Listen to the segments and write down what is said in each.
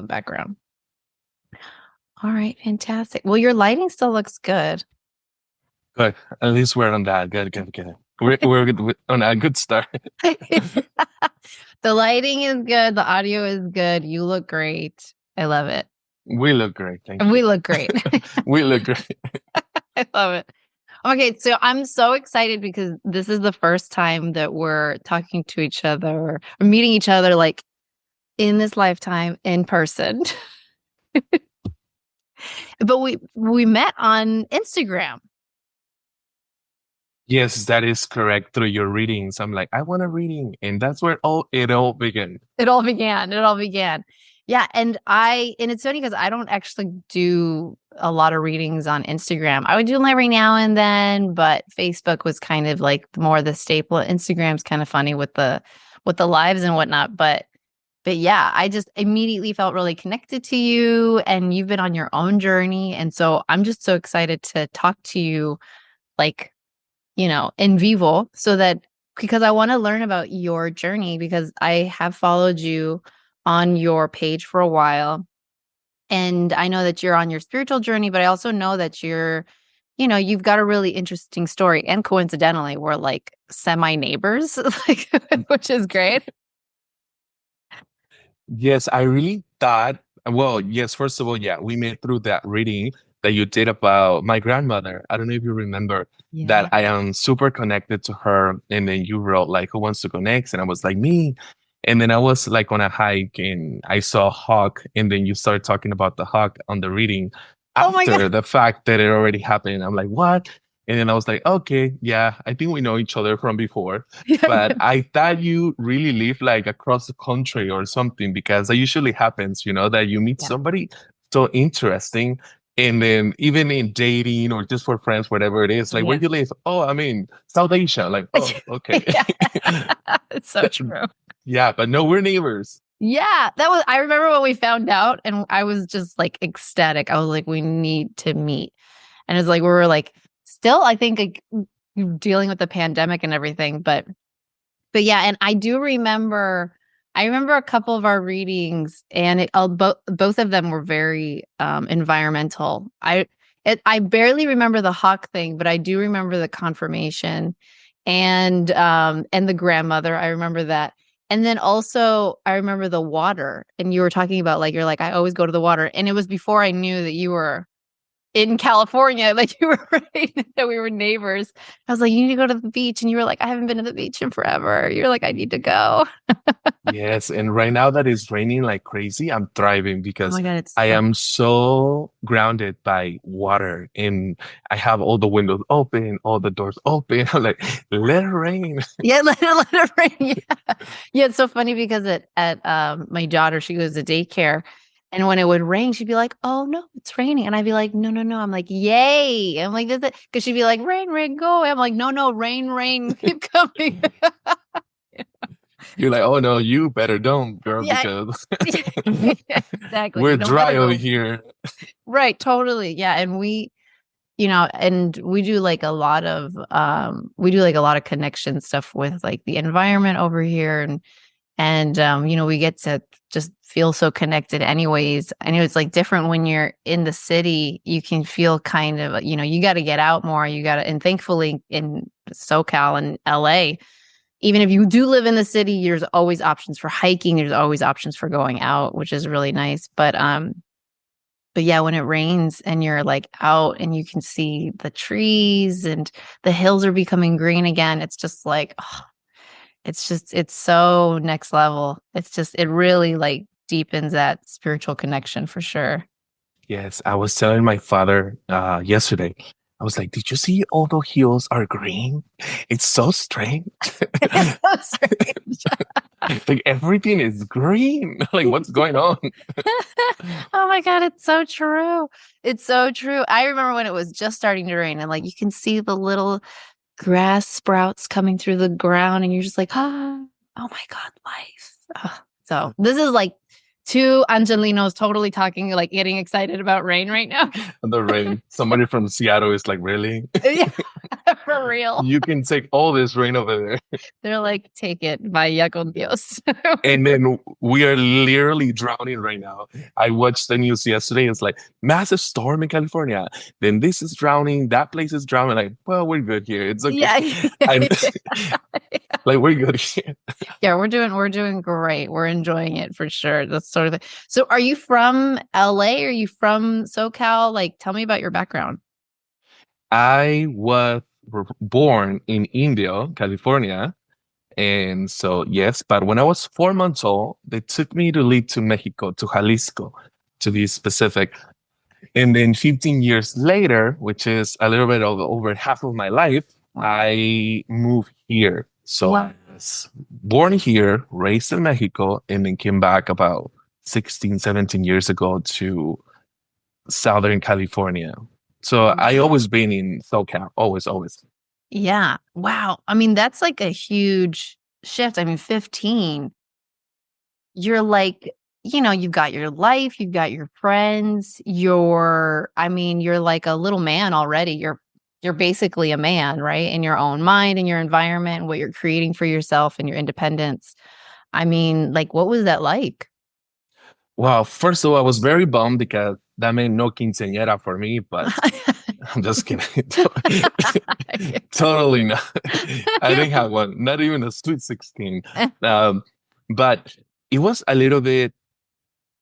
the background. All right, fantastic. Well, your lighting still looks good. Good. At least we're on that. Good, good, good. We're good, on a good start. The lighting is good. The audio is good. You look great. I love it. We look great. And Thank we you. look great. We look great. I love it. Okay, so I'm so excited because this is the first time that we're talking to each other or meeting each other like in this lifetime in person. But we met on Instagram. Yes, that is correct. Through your readings, I'm like, I want a reading, and that's where it all began. It all began. It all began. Yeah, and it's funny because I don't actually do a lot of readings on Instagram. I would do them every now and then, but Facebook was kind of like more the staple. Instagram's kind of funny with the lives and whatnot, but yeah, I just immediately felt really connected to you and you've been on your own journey. And so I'm just so excited to talk to you like, in vivo so that because I want to learn about your journey because I have followed you on your page for a while. And I know that you're on your spiritual journey, but I also know that you've got a really interesting story. And coincidentally, we're like semi neighbors, like, which is great. Yes, I really thought, well, yes, first of all, yeah, we met through that reading that you did about my grandmother. I don't know if you remember that Yeah. I am super connected to her. And then you wrote like, who wants to go next? And I was like, me. And then I was like on a hike and I saw a hawk. And then you started talking about the hawk on the reading Oh my God. after the fact that it already happened. I'm like, what? And then I was like, okay, yeah, I think we know each other from before. But I thought you really live like across the country or something because that usually happens, that you meet Yeah. somebody so interesting. And then even in dating or just for friends, whatever it is, like where Yeah. you live? Oh, I mean, South Asia. Like, oh, okay. Yeah. It's so true. Yeah, but no, we're neighbors. Yeah, I remember when we found out and I was just like ecstatic. I was like, we need to meet. And it's like, we were like, still, I think like dealing with the pandemic and everything. But yeah, and I remember a couple of our readings and both of them were very environmental. I barely remember the hawk thing, but I do remember the confirmation and the grandmother. I remember that. And then also I remember the water. And you were talking about like you're like, I always go to the water. And it was before I knew that you were in California, like you were right, that we were neighbors. I was like, you need to go to the beach. And you were like, I haven't been to the beach in forever. You're like, I need to go. Yes, and right now that it's raining like crazy, I'm thriving Oh because my God, it's I so am so grounded by water and I have all the windows open, all the doors open. I'm like, let it rain. yeah, let it rain. Yeah. Yeah, it's so funny because at my daughter, she goes to daycare. And when it would rain, she'd be like, oh no, it's raining. And I'd be like, no, no, no. I'm like, yay. I'm like, this because she'd be like, rain, rain, go away. I'm like, no, no, rain, rain, keep coming. You're like, oh no, you better don't, girl, Yeah, because exactly. we're You don't gotta dry over go. here. Right, totally. Yeah. And we do like a lot of connection stuff with like the environment over here and we get to just feel so connected anyways. I know it's like different when you're in the city, you can feel kind of, you got to get out more. And thankfully in SoCal and LA, even if you do live in the city, there's always options for hiking. There's always options for going out, which is really nice. But yeah, when it rains and you're like out and you can see the trees and the hills are becoming green again, it's just like, oh, it's so next level. It really like deepens that spiritual connection for sure. Yes, I was telling my father yesterday. I was like, did you see all the hills are green? It's so strange. It's so strange. Like everything is green. Like what's going on? Oh my God, it's so true. It's so true. I remember when it was just starting to rain and like you can see the little grass sprouts coming through the ground and you're just like, oh my God, life. So this is like two Angelinos totally talking, like getting excited about rain right now. The rain. Somebody from Seattle is like, really? Yeah, for real. You can take all this rain over there. They're like, take it, vaya con Dios. And then we are literally drowning right now. I watched the news yesterday. It's like massive storm in California. Then this is drowning. That place is drowning. Like, well, we're good here. It's okay. Yeah. I'm like, we're good here. Yeah, we're doing great. We're enjoying it for sure. That's sort of the, so are you from LA? Are you from SoCal? Like, tell me about your background. I was born in Indio, California. And so, yes, but when I was 4 months old, they took me to live to Mexico, to Jalisco, to be specific. And then 15 years later, which is a little bit of over half of my life, I moved here. So Wow. I was born here, raised in Mexico, and then came back about 16, 17 years ago to Southern California. So I always been in SoCal, always, always. Yeah. Wow. I mean, that's like a huge shift. I mean, 15, you're like, you've got your life, you've got your friends, you're like a little man already. You're basically a man, right? In your own mind and your environment, what you're creating for yourself and your independence. I mean, like, what was that like? Well, first of all, I was very bummed because that meant no quinceañera for me, but I'm just kidding. Totally not. I didn't have one, not even a sweet 16. But it was a little bit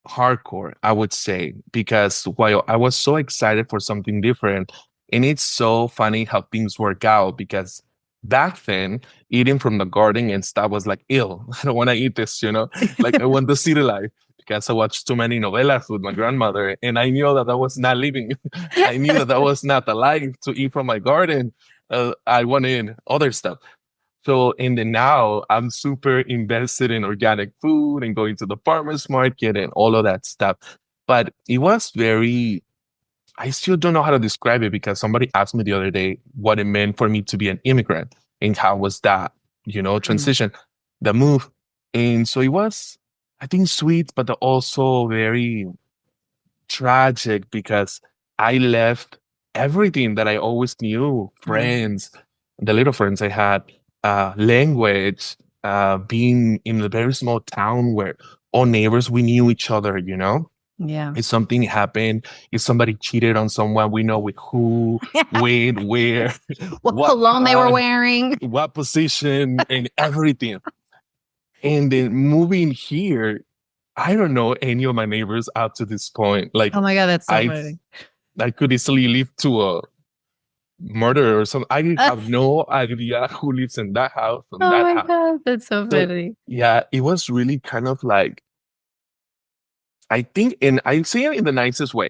hardcore, I would say, because while I was so excited for something different, and it's so funny how things work out because back then, eating from the garden and stuff was like, ill. I don't want to eat this, like I want the city life because I watched too many novelas with my grandmother, and I knew that I was not living. I knew that I was not the life to eat from my garden. I wanted other stuff. So in the now, I'm super invested in organic food and going to the farmer's market and all of that stuff. But it was very, I still don't know how to describe it because somebody asked me the other day what it meant for me to be an immigrant and how was that, transition, the move. And so it was, I think, sweet, but also very tragic because I left everything that I always knew, friends, the little friends I had, language, being in a very small town where all neighbors, we knew each other, Yeah. If something happened, if somebody cheated on someone, we know with who, when, where, what cologne they were time, wearing, what position, and everything. And then moving here, I don't know any of my neighbors up to this point. Like, oh my God, that's so funny. I could easily leave to a murder or something. I have no idea who lives in that house. Oh my God, that's so funny. Yeah, it was really kind of like, I think, and I say it in the nicest way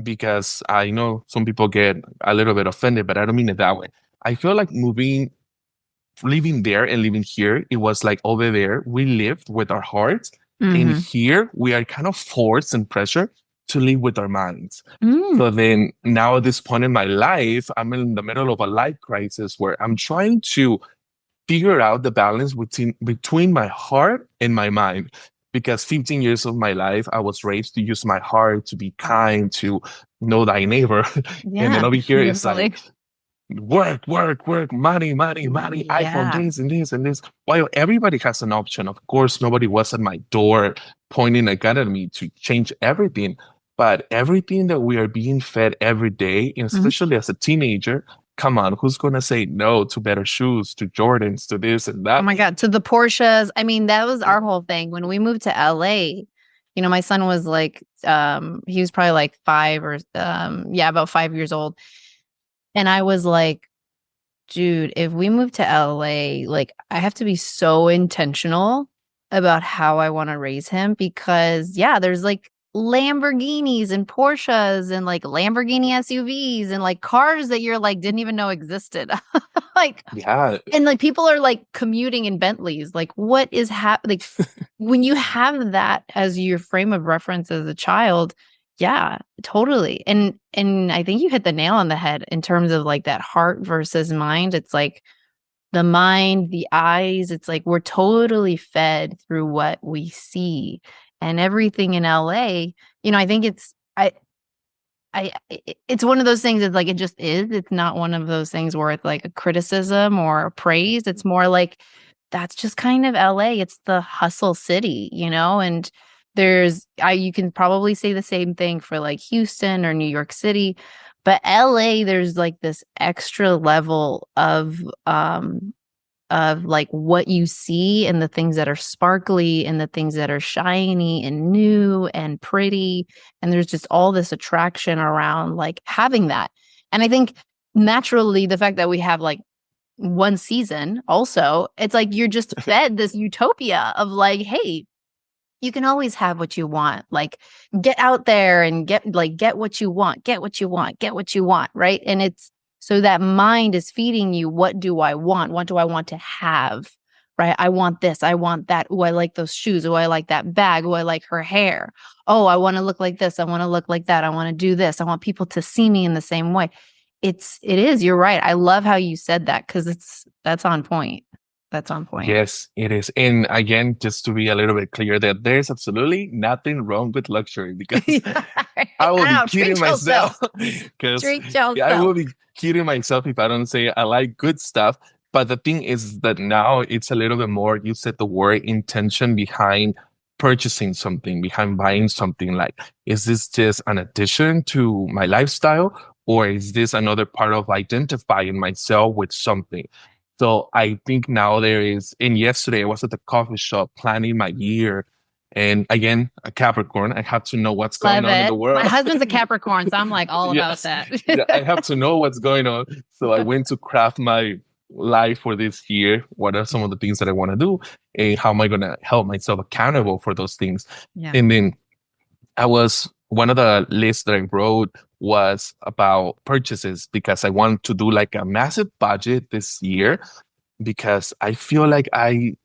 because I know some people get a little bit offended, but I don't mean it that way. I feel like living there and living here, it was like over there, we lived with our hearts. And here we are kind of forced and pressure to live with our minds. So then now at this point in my life, I'm in the middle of a life crisis where I'm trying to figure out the balance between my heart and my mind. Because 15 years of my life, I was raised to use my heart, to be kind, to know thy neighbor. Yeah, and then over here, it's like, work, work, work, money, money, money, iPhone, this and this and this. While everybody has an option, of course, nobody was at my door pointing a gun at me to change everything. But everything that we are being fed every day, and especially as a teenager, come on, who's going to say no to better shoes, to Jordans, to this and that? Oh my God, to the Porsches. I mean, that was our whole thing. When we moved to LA, my son was like, he was probably like 5 or, about 5 years old. And I was like, dude, if we move to LA, like I have to be so intentional about how I want to raise him because there's like Lamborghinis and Porsches and like Lamborghini SUVs and like cars that you're like didn't even know existed. Like, and like people are like commuting in Bentleys. Like, what is happening? Like, when you have that as your frame of reference as a child, yeah, totally. And I think you hit the nail on the head in terms of like that heart versus mind. It's like the mind, the eyes, it's like we're totally fed through what we see. and everything in LA, I think it's one of those things that like it just is. It's not one of those things where it's like a criticism or a praise. It's more like that's just kind of LA. It's the hustle city, and you can probably say the same thing for like Houston or New York City, but LA, there's like this extra level of like what you see and the things that are sparkly and the things that are shiny and new and pretty. And there's just all this attraction around like having that. And I think naturally the fact that we have like one season also, it's like you're just fed this utopia of like, hey, you can always have what you want. Like get out there and get what you want, get what you want, get what you want. Right. And it's so that mind is feeding you. What do I want? What do I want to have? Right. I want this. I want that. Oh, I like those shoes. Oh, I like that bag. Oh, I like her hair. Oh, I want to look like this. I want to look like that. I want to do this. I want people to see me in the same way. It is. You're right. I love how you said that because that's on point. That's on point. Yes, it is. And again, just to be a little bit clear that there's absolutely nothing wrong with luxury because I will be kidding myself because I will be kidding myself if I don't say I like good stuff. But the thing is that now it's a little bit more, you said the word intention behind purchasing something, behind buying something. Like, is this just an addition to my lifestyle? Or is this another part of identifying myself with something? So I think now there is, and yesterday I was at the coffee shop planning my year. And again, a Capricorn, I have to know what's going on in the world. My husband's a Capricorn, so I'm like all about that. Yeah, I have to know what's going on. So I went to craft my life for this year. What are some of the things that I want to do? And how am I going to help myself accountable for those things? Yeah. And then one of the lists that I wrote was about purchases because I want to do like a massive budget this year because I feel like I'm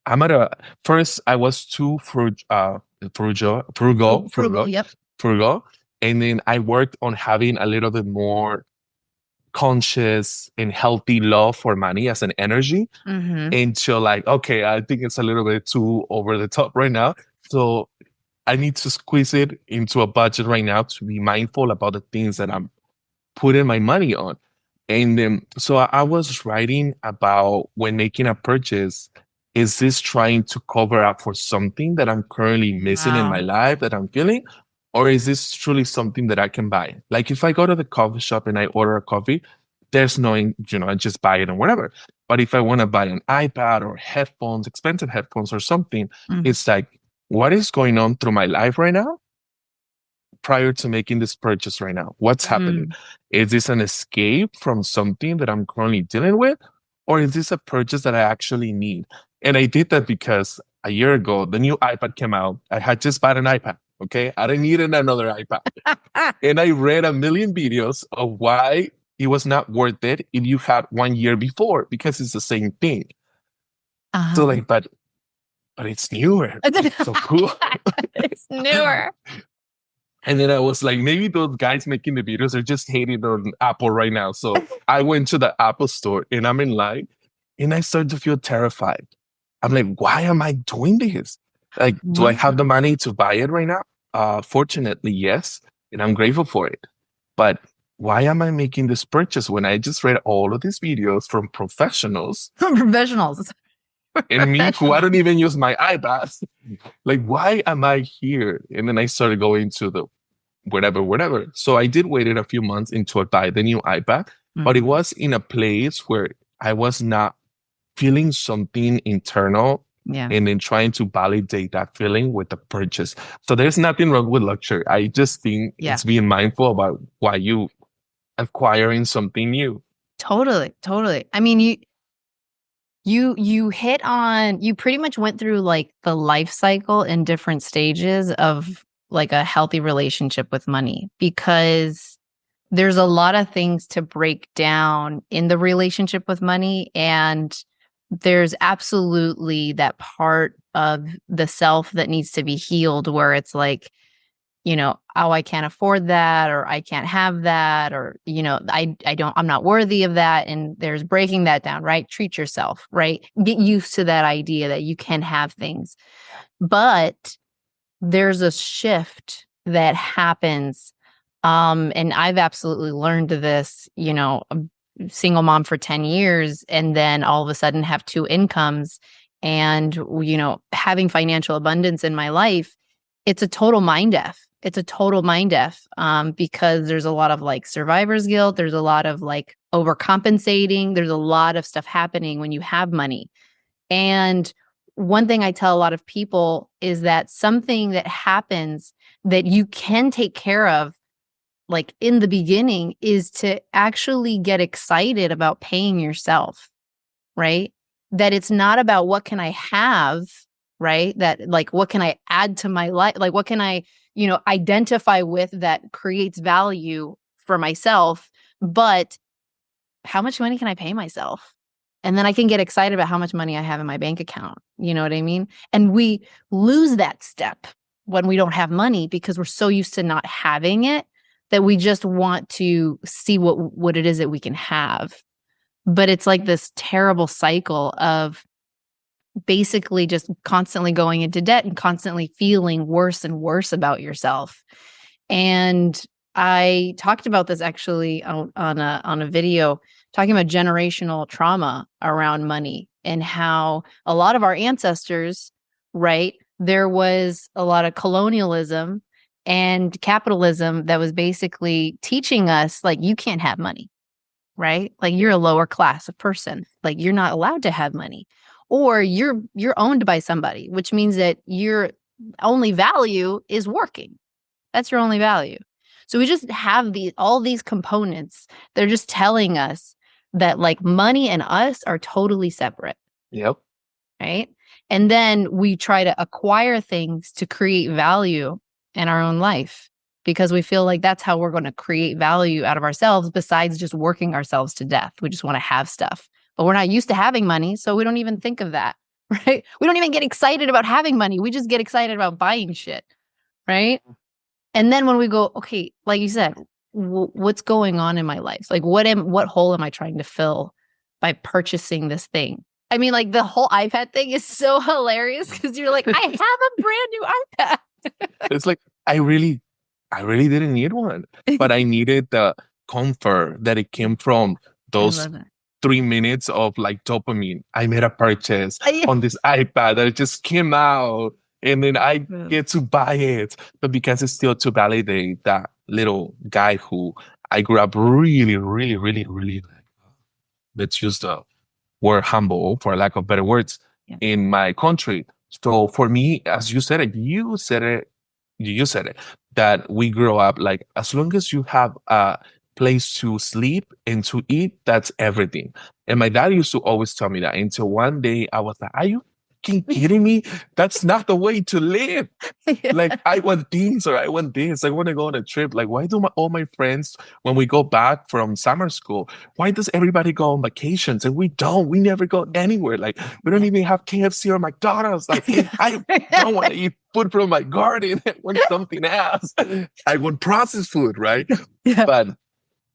at first I was too frugal, Yep. frugal. And then I worked on having a little bit more conscious and healthy love for money as an energy until like, okay, I think it's a little bit too over the top right now. So I need to squeeze it into a budget right now to be mindful about the things that I'm putting my money on. And then, so I was writing about when making a purchase, is this trying to cover up for something that I'm currently missing in my life that I'm feeling? Or is this truly something that I can buy? Like if I go to the coffee shop and I order a coffee, there's no, I just buy it and whatever. But if I want to buy an iPad or headphones, expensive headphones or something, it's like, what is going on through my life right now prior to making this purchase right now? What's happening? Is this an escape from something that I'm currently dealing with? Or is this a purchase that I actually need? And I did that because a year ago, the new iPad came out. I had just bought an iPad. Okay. I didn't need another iPad. And I read a million videos of why it was not worth it if you had 1 year before, because it's the same thing. So like, but it's newer. It's so cool. It's newer. And then I was like, maybe those guys making the videos are just hating on Apple right now. So I went to the Apple store and I'm in line and I started to feel terrified. I'm like, why am I doing this? Like, do I have the money to buy it right now? Fortunately, yes. And I'm grateful for it. But why am I making this purchase when I just read all of these videos from professionals? And me, who I don't even use my iPad. Like, why am I here? And then I started going to the whatever. So I did wait a few months until I buy the new iPad, but it was in a place where I was not feeling something internal and then trying to validate that feeling with the purchase. So there's nothing wrong with luxury. I just think it's being mindful about why you acquiring something new. Totally. I mean, you hit on, you pretty much went through like the life cycle in different stages of like a healthy relationship with money, because there's a lot of things to break down in the relationship with money. And there's absolutely that part of the self that needs to be healed where it's like, oh, I can't afford that, or I can't have that, or, I'm not worthy of that. And there's breaking that down, right? Treat yourself, right? Get used to that idea that you can have things. But there's a shift that happens. And I've absolutely learned this, a single mom for 10 years, and then all of a sudden have two incomes and, having financial abundance in my life. It's a total mind F. It's a total mind F, because there's a lot of like survivor's guilt. There's a lot of like overcompensating. There's a lot of stuff happening when you have money. And one thing I tell a lot of people is that something that happens that you can take care of, like in the beginning, is to actually get excited about paying yourself, right? That it's not about what can I have, right? That like, what can I add to my life? Like, what can I, identify with that creates value for myself? But how much money can I pay myself? And then I can get excited about how much money I have in my bank account. You know what I mean? And we lose that step when we don't have money because we're so used to not having it that we just want to see what it is that we can have. But it's like this terrible cycle of basically just constantly going into debt and constantly feeling worse and worse about yourself. And I talked about this actually on a video, talking about generational trauma around money and how a lot of our ancestors, right, there was a lot of colonialism and capitalism that was basically teaching us, like, you can't have money, right? Like, you're a lower class of person. Like, you're not allowed to have money. Or you're owned by somebody, which means that your only value is working. That's your only value. So we just have all these components. They're just telling us that like money and us are totally separate. Yep. Right. And then we try to acquire things to create value in our own life because we feel like that's how we're going to create value out of ourselves besides just working ourselves to death. We just want to have stuff, but we're not used to having money. So we don't even think of that. Right. We don't even get excited about having money. We just get excited about buying shit. Right. And then when we go, okay, like you said, what's going on in my life? Like, what hole am I trying to fill by purchasing this thing? I mean, like the whole iPad thing is so hilarious because you're like, I have a brand new iPad. It's like I really didn't need one, but I needed the comfort that it came from those 3 minutes of like dopamine. I made a purchase on this iPad that just came out, and then I get to buy it. But because it's still to validate that little guy who I grew up really, really, really, really like, let's use the word humble for lack of better words, in my country. So for me, as you said it, you said it, that we grow up like, as long as you have a place to sleep and to eat, that's everything. And my dad used to always tell me that, until one day I was like, are you fucking kidding me? That's not the way to live. Like, I want things, or I want this. I want to go on a trip. Like, why do all my friends, when we go back from summer school, why does everybody go on vacations and we don't? We never go anywhere. Like, we don't even have KFC or McDonald's. Like, I don't want to eat food from my garden. I want something else. I want processed food, right? Yeah. But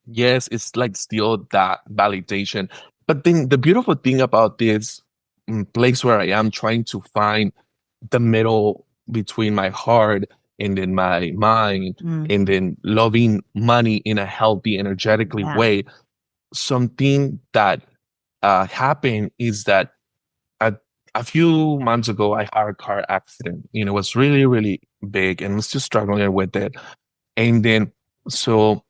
yes, it's like still that validation. But then the beautiful thing about this place where I am trying to find the middle between my heart and then my mind, and then loving money in a healthy, energetically way. Something that happened is that a few months ago, I had a car accident. It was really, really big, and I was just struggling with it. And then, so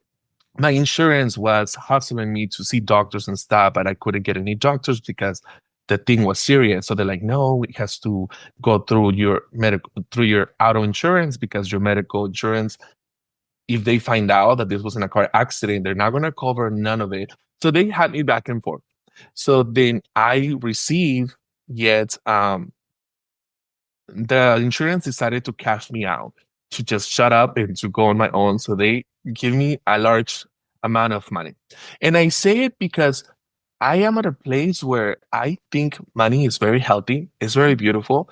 my insurance was hustling me to see doctors and stuff, but I couldn't get any doctors because the thing was serious. So they're like, no, it has to go through your auto insurance, because your medical insurance, if they find out that this wasn't a car accident, they're not going to cover none of it. So they had me back and forth. So then I received yet, the insurance decided to cash me out, to just shut up and to go on my own. So they give me a large amount of money. And I say it because I am at a place where I think money is very healthy, it's very beautiful,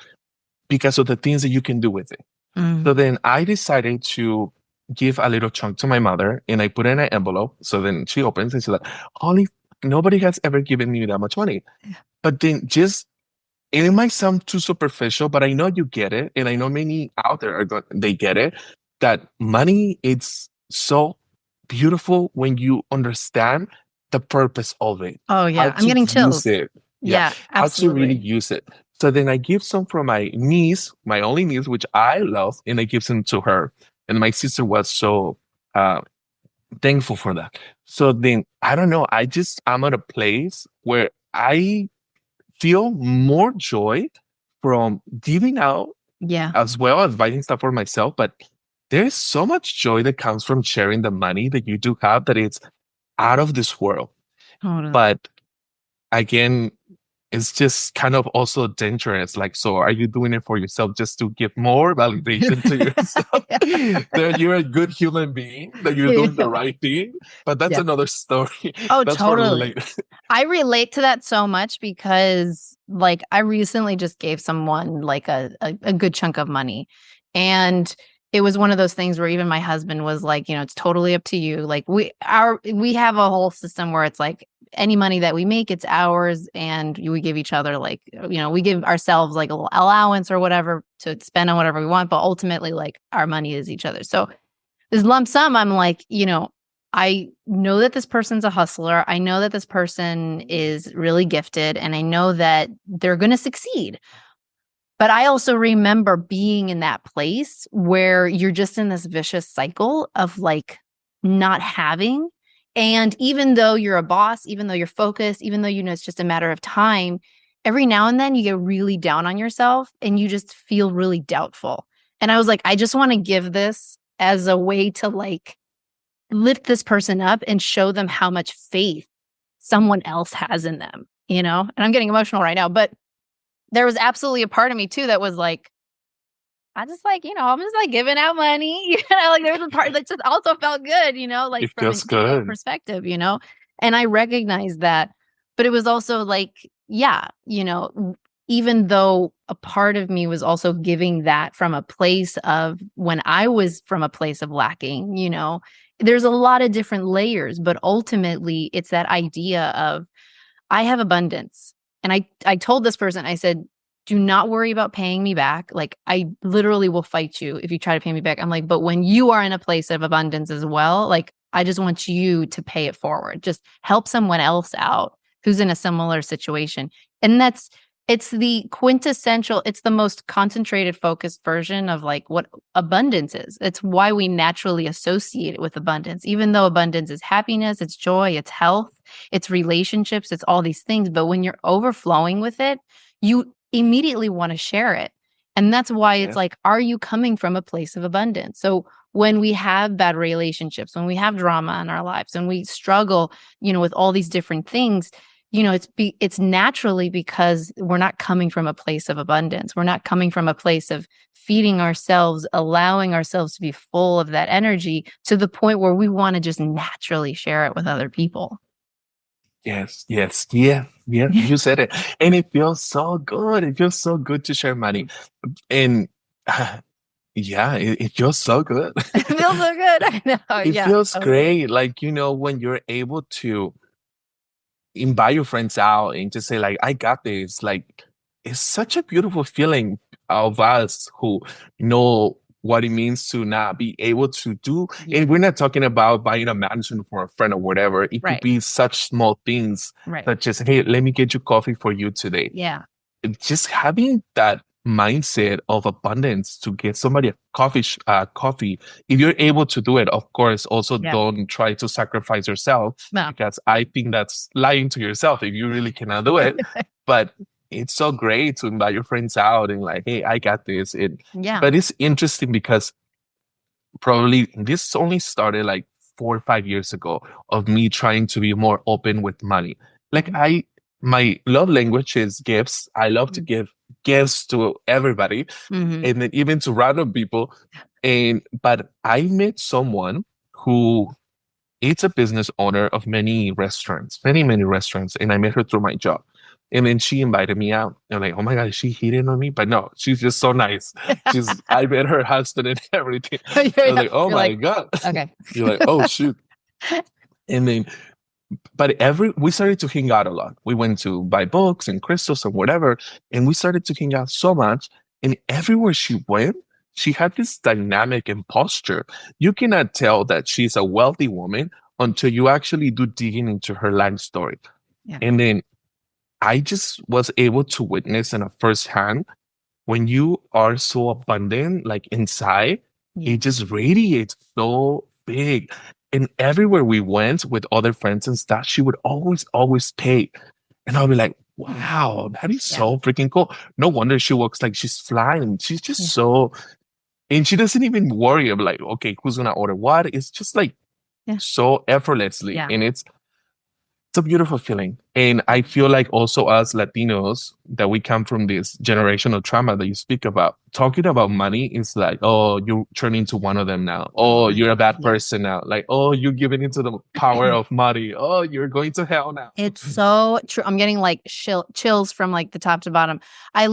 because of the things that you can do with it. So then I decided to give a little chunk to my mother, and I put it in an envelope. So then she opens and she's like, holy, nobody has ever given me that much money. But then just And it might sound too superficial, but I know you get it. And I know many out there they get it, that money, it's so beautiful when you understand the purpose of it, Oh how yeah, I'm to getting use chills. it. Yeah. Yeah, How to really absolutely. use it. So then I give some for my niece, my only niece, which I love, and I give some to her. And my sister was so, uh, thankful for that. So then I don't know. I'm at a place where I feel more joy from giving out Yeah, as well as buying stuff for myself. But there's so much joy that comes from sharing the money that you do have that it's out of this world. totally. But again, it's just kind of also dangerous. Like, so are you doing it for yourself just to give more validation to yourself that you're a good human being, that you're doing the Yeah. right thing? But that's Yeah. another story. Oh, That's for totally. later. I relate to that so much because like I recently just gave someone like a good chunk of money. And it was one of those things where even my husband was like, it's totally up to you. Like we have a whole system where it's like any money that we make, it's ours, and we give each other like, we give ourselves like a little allowance or whatever to spend on whatever we want, but ultimately like our money is each other. So this lump sum, I'm like, I know that this person's a hustler. I know that this person is really gifted, and I know that they're going to succeed. But I also remember being in that place where you're just in this vicious cycle of like not having. And even though you're a boss, even though you're focused, even though it's just a matter of time, every now and then you get really down on yourself and you just feel really doubtful. And I was like, I just want to give this as a way to like lift this person up and show them how much faith someone else has in them, And I'm getting emotional right now, but there was absolutely a part of me too that was like, I just like, I'm just like giving out money. Like there was a part that just also felt good, like It from feels an ego good. perspective. And I recognized that. But it was also like, yeah, even though a part of me was also giving that from a place of when I was from a place of lacking, there's a lot of different layers, but ultimately it's that idea of I have abundance. And I told this person, I said, do not worry about paying me back. Like I literally will fight you if you try to pay me back. I'm like, but when you are in a place of abundance as well, like I just want you to pay it forward. Just help someone else out who's in a similar situation. And it's the quintessential, it's the most concentrated, focused version of like what abundance is. It's why we naturally associate it with abundance, even though abundance is happiness, it's joy, it's health, it's relationships, it's all these things. But when you're overflowing with it, you immediately want to share it. And that's why it's Yeah. like, are you coming from a place of abundance? So when we have bad relationships, when we have drama in our lives, and we struggle, with all these different things, it's naturally because we're not coming from a place of abundance. We're not coming from a place of feeding ourselves, allowing ourselves to be full of that energy to the point where we want to just naturally share it with other people. Yes, yes, yeah, yeah. You said it. And it feels so good. It feels so good to share money. And yeah, it feels so good. It feels so good. I know. It Yeah, feels totally. great. Like, when you're able to invite your friends out and just say, like, I got this. Like, it's such a beautiful feeling of us who know what it means to not be able to do. Yeah. And we're not talking about buying a mansion for a friend or whatever. It could Right. be such small things, Right. such as, hey, let me get you coffee for you today. Yeah. Just having that mindset of abundance to get somebody a coffee, if you're able to do it, of course, also Yeah. don't try to sacrifice yourself, No. because I think that's lying to yourself if you really cannot do it. But it's so great to invite your friends out and like, hey, I got this. Yeah. But it's interesting because probably this only started like 4 or 5 years ago of me trying to be more open with money. Like, Mhm. my love language is gifts. I love to give gifts to everybody, Mhm. and then even to random people. But I met someone who is a business owner of many restaurants, many, many restaurants. And I met her through my job. And then she invited me out. I'm like, oh my God, is she hitting on me? But no, she's just so nice. I met her husband and everything. I was You're like, oh you're my like, God. okay. You're like, oh shoot. And then but we started to hang out a lot. We went to buy books and crystals and whatever, and we started to hang out so much. And everywhere she went, she had this dynamic and posture. You cannot tell that she's a wealthy woman until you actually do digging into her life story. Yeah. And then I just was able to witness in a firsthand when you are so abundant, like inside, Yeah. it just radiates so big. And everywhere we went with other friends and stuff, she would always pay. And I'll be like, wow, that is Yeah. so freaking cool. No wonder she looks like she's flying. She's just Yeah. so, and she doesn't even worry about like, okay, who's gonna order what? It's just like Yeah. so effortlessly. Yeah. And it's a beautiful feeling. And I feel like also as Latinos that we come from this generational trauma that you speak about, talking about money is like, oh, you turn into one of them now. Oh Oh, my you're a God. bad Yeah. person now. Like, oh, you're giving into the power of money. Oh, you're going to hell now. It's so true. I'm getting like chills from like the top to bottom. I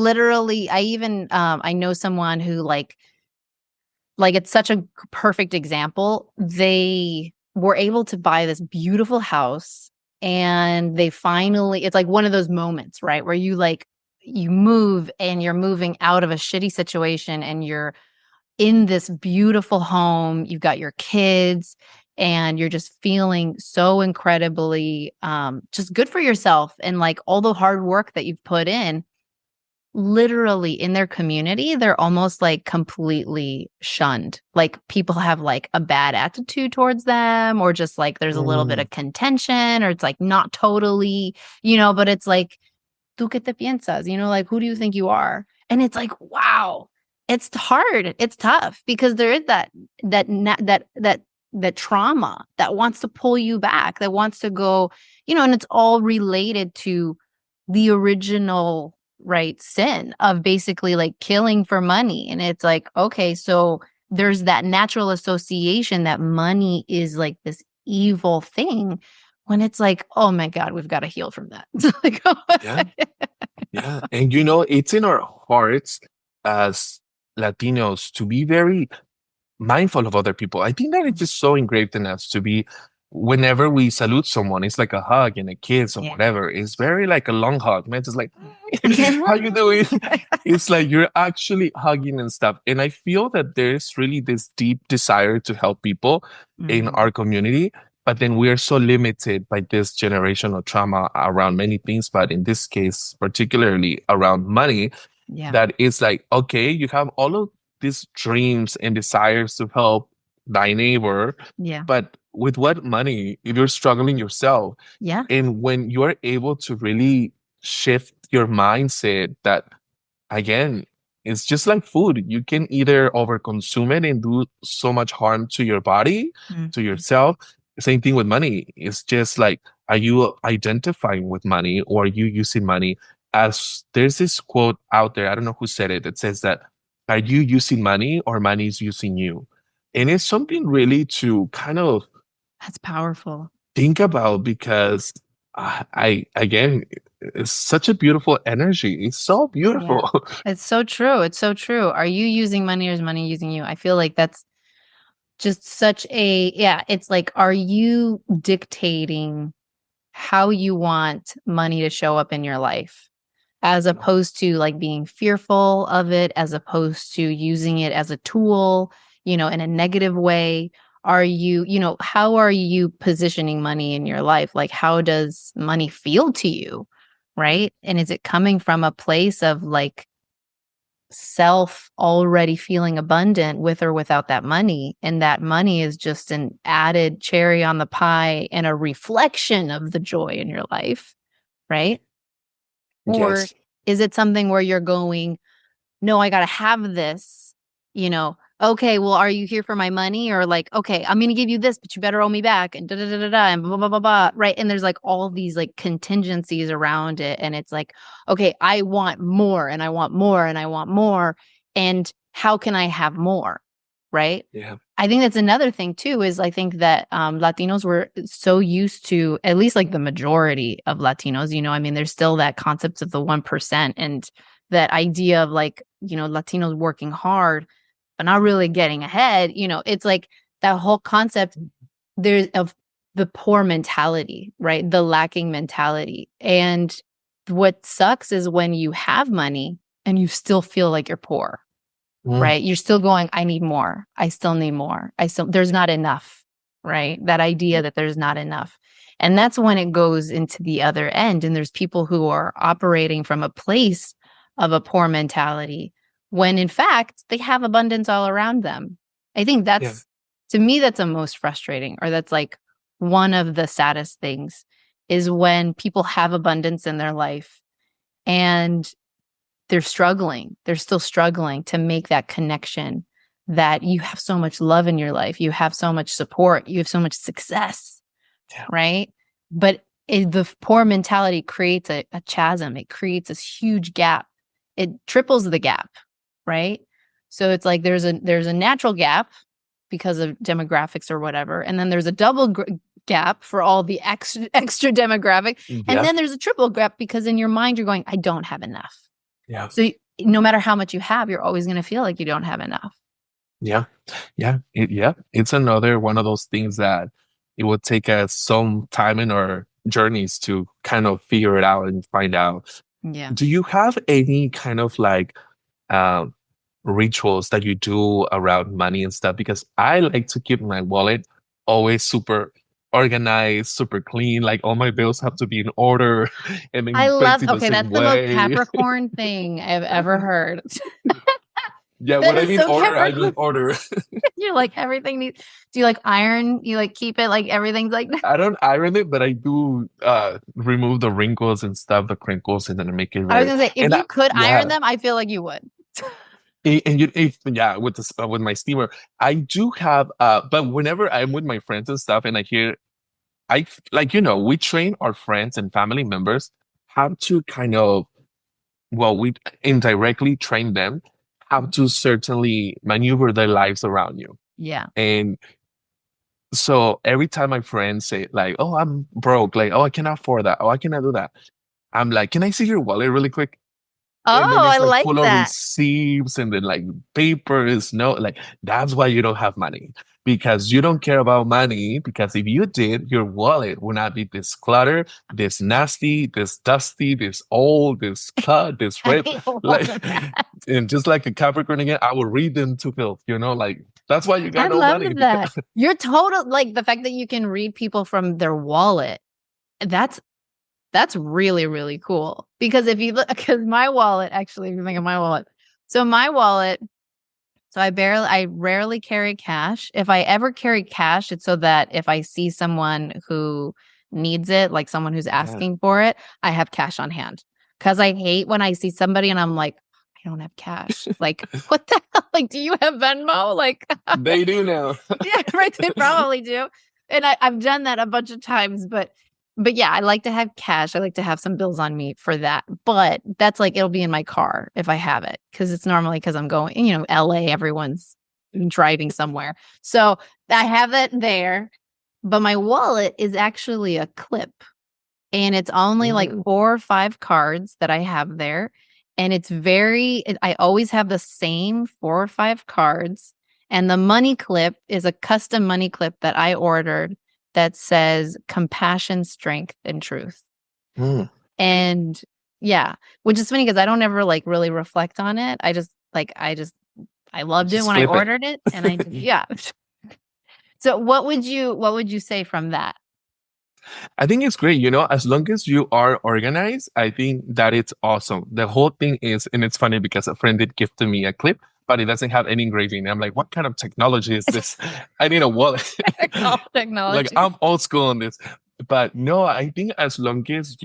even I know someone who like it's such a perfect example. They were able to buy this beautiful house and they finally, it's like one of those moments, right? Where you move and you're moving out of a shitty situation and you're in this beautiful home, you've got your kids and you're just feeling so incredibly just good for yourself and like all the hard work that you've put in. Literally in their community, they're almost like completely shunned. Like people have like a bad attitude towards them, or just like there's a little bit Mm, of contention, or it's like not totally, but it's like, tú qué te piensas, like who do you think you are? And it's like, wow, it's hard, it's tough because there is that trauma that wants to pull you back, that wants to go, and it's all related to the original right sin of basically like killing for money. And it's like, okay, so there's that natural association that money is like this evil thing when it's like, oh my God, we've got to heal from that. It's like, yeah, yeah. And it's in our hearts as Latinos to be very mindful of other people. I think that it's just so engraved in us to be whenever we salute someone, it's like a hug and a kiss or yeah. whatever. It's very like a long hug, man. Just like, Yeah. how you doing? It's like you're actually hugging and stuff. And I feel that there's really this deep desire to help people in Mhm. our community. But then we are so limited by this generational trauma around many things, but in this case, particularly around money, Yeah. that it's like, okay, you have all of these dreams and desires to help thy neighbor, Yeah. but with what money if you're struggling yourself? Yeah. And when you're able to really shift your mindset that again, it's just like food. You can either overconsume it and do so much harm to your body, to Mhm. yourself. Same thing with money. It's just like, are you identifying with money or are you using money as there's this quote out there, I don't know who said it, that says that, are you using money or money is using you? And it's something really to kind of That's powerful. think about because again, it's such a beautiful energy. It's so Yeah. beautiful. It's so true. It's so true. Are you using money or is money using you? I feel like that's just such yeah, it's like, are you dictating how you want money to show up in your life, as opposed to like being fearful of it, as opposed to using it as a tool, in a negative way? Are you, how are you positioning money in your life? Like, how does money feel to you? Right. And is it coming from a place of like self already feeling abundant with or without that money? And that money is just an added cherry on the pie and a reflection of the joy in your life. Right. Or Yes. is it something where you're going, no, I got to have this, okay, well, are you here for my money? Or like, okay, I'm going to give you this, but you better owe me back and da da da da da and blah, blah, blah, blah. Right. And there's like all these like contingencies around it. And it's like, okay, I want more and I want more and I want more. And how can I have more? Right. Yeah. I think that's another thing too, is I think that Latinos were so used to, at least like the majority of Latinos, I mean, there's still that concept of the 1% and that idea of like, Latinos working hard, but not really getting ahead. It's like that whole concept there's of the poor mentality, right? The lacking mentality. And what sucks is when you have money and you still feel like you're poor, right? You're still going, I need more. I still need more. There's not enough, right? That idea that there's not enough. And that's when it goes into the other end. And there's people who are operating from a place of a poor mentality when in fact they have abundance all around them. I think that's, to me, that's the most frustrating, or that's like one of the saddest things, is when people have abundance in their life and they're still struggling to make that connection that you have so much love in your life, you have so much support, you have so much success, right? But the poor mentality creates a chasm. It creates this huge gap. It triples the gap, right? So it's like there's a natural gap because of demographics or whatever, and then there's a double gap for all the extra demographic, and then there's a triple gap because in your mind you're going, I don't have enough. So no matter how much you have, you're always going to feel like you don't have enough. It's another one of those things that it would take us some time in our journeys to kind of figure it out and find out. Do you have any kind of like rituals that you do around money and stuff? Because I like to keep my wallet always super organized, super clean. Like all my bills have to be in order and then I love, okay, that's the most Capricorn thing I've ever heard. When I mean so order, I mean order. You're like, everything needs, do you like iron? You like keep it like everything's like that? I don't iron it, but I do remove the wrinkles and stuff, the crinkles, and then make it. I was gonna say, if you could iron them, I feel like you would. And with my steamer, I do have but whenever I'm with my friends and stuff, and I hear, we train our friends and family members how to kind of, we indirectly train them how to certainly maneuver their lives around you. And so every time my friends say like, oh, I'm broke, like, oh, I cannot afford that, oh, I cannot do that, I'm like, can I see your wallet really quick? Oh, and then it's, I like full that. of receipts and then like papers. No, like that's why you don't have money, because you don't care about money. Because if you did, your wallet would not be this cluttered, this nasty, this dusty, this old, this cut, this red. Like, and just like a Capricorn again, I will read them to filth. Like that's why you got no money. I love that. You're total, like the fact that you can read people from their wallet. That's really, really cool. Because if you look, because my wallet, actually, if you think of my wallet, so I rarely carry cash. If I ever carry cash, it's so that if I see someone who needs it, like someone who's asking for it, I have cash on hand. Because I hate when I see somebody and I'm like, I don't have cash. Like, what the hell? Like, do you have Venmo? Like, they do now. Yeah, right. They probably do. And I've done that a bunch of times, but yeah, I like to have cash. I like to have some bills on me for that. But that's like, it'll be in my car if I have it. Because it's normally because I'm going, LA, everyone's driving somewhere. So I have it there. But my wallet is actually a clip. And it's only like 4 or 5 cards that I have there. And I always have the same 4 or 5 cards. And the money clip is a custom money clip that I ordered that says compassion, strength, and truth. And which is funny because I don't ever like really reflect on it. I loved it when I ordered it. And I just, So what would you say from that? I think it's great, as long as you are organized, I think that it's awesome. The whole thing is, and it's funny because a friend did gift to me a clip, but it doesn't have any engraving. I'm like, what kind of technology is this? I need a wallet. Technology. Like, I'm old school on this. But no, I think as long as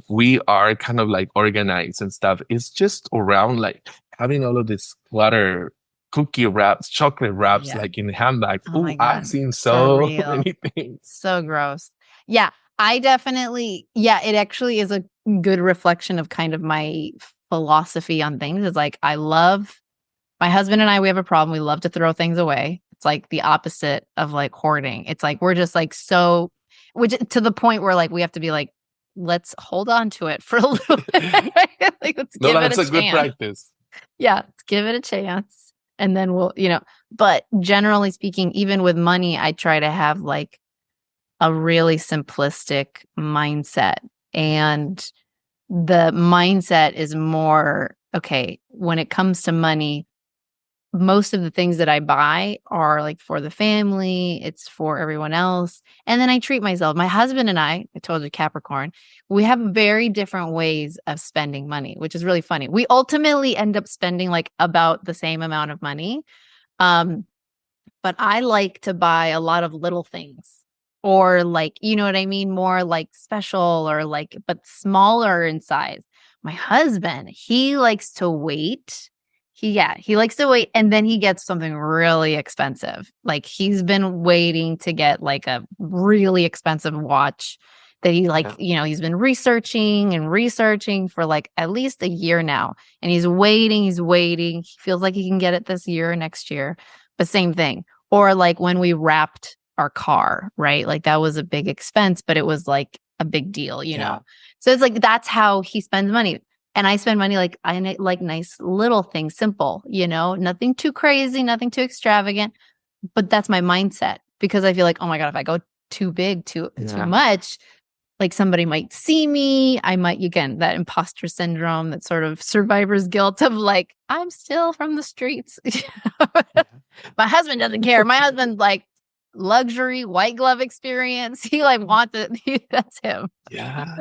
we are kind of like organized and stuff, it's just around like having all of this clutter, cookie wraps, chocolate wraps, like in handbags. Oh, I've seen so many things. So gross. Yeah, I definitely, it actually is a good reflection of kind of my philosophy on things. It's like, my husband and I, we have a problem. We love to throw things away. It's like the opposite of like hoarding. It's like, we're just like which to the point where like, we have to be like, let's hold on to it for a little bit. Like, let's give it a chance. That's a good practice. Yeah, let's give it a chance. And then we'll, but generally speaking, even with money, I try to have like a really simplistic mindset. And the mindset is more, okay, when it comes to money, most of the things that I buy are like for the family, it's for everyone else. And then I treat myself. My husband and I told you Capricorn, we have very different ways of spending money, which is really funny. We ultimately end up spending like about the same amount of money. Um, but I like to buy a lot of little things or like, you know what I mean? More like special or like, but smaller in size. My husband, he likes to wait. He likes to wait and then he gets something really expensive. Like he's been waiting to get like a really expensive watch that he like, Yeah. he's been researching and researching for like at least a year now. And he's waiting, he's waiting. He feels like he can get it this year or next year. But same thing. Or like when we wrapped our car, right? Like that was a big expense, but it was like a big deal, Yeah. So it's like that's how he spends money. And I spend money like I like nice little things, simple, nothing too crazy, nothing too extravagant. But that's my mindset because I feel like, oh my God, if I go too big, too Yeah. much, like somebody might see me. I might, again, that imposter syndrome, that sort of survivor's guilt of like, I'm still from the streets. My husband doesn't care. My husband, like, luxury white glove experience. He like wants it. That's him. Yeah.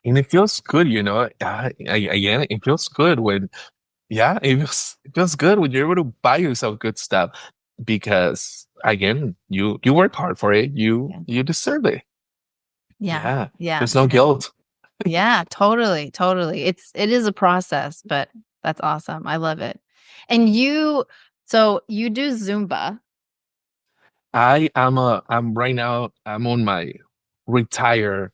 And it feels good, again, it feels good when, it feels good when you're able to buy yourself good stuff because again, you work hard for it. You deserve it. Yeah. Yeah. Yeah. There's no guilt. Yeah, totally, totally. It is a process, but that's awesome. I love it. And so you do Zumba. I'm right now, I'm on my retire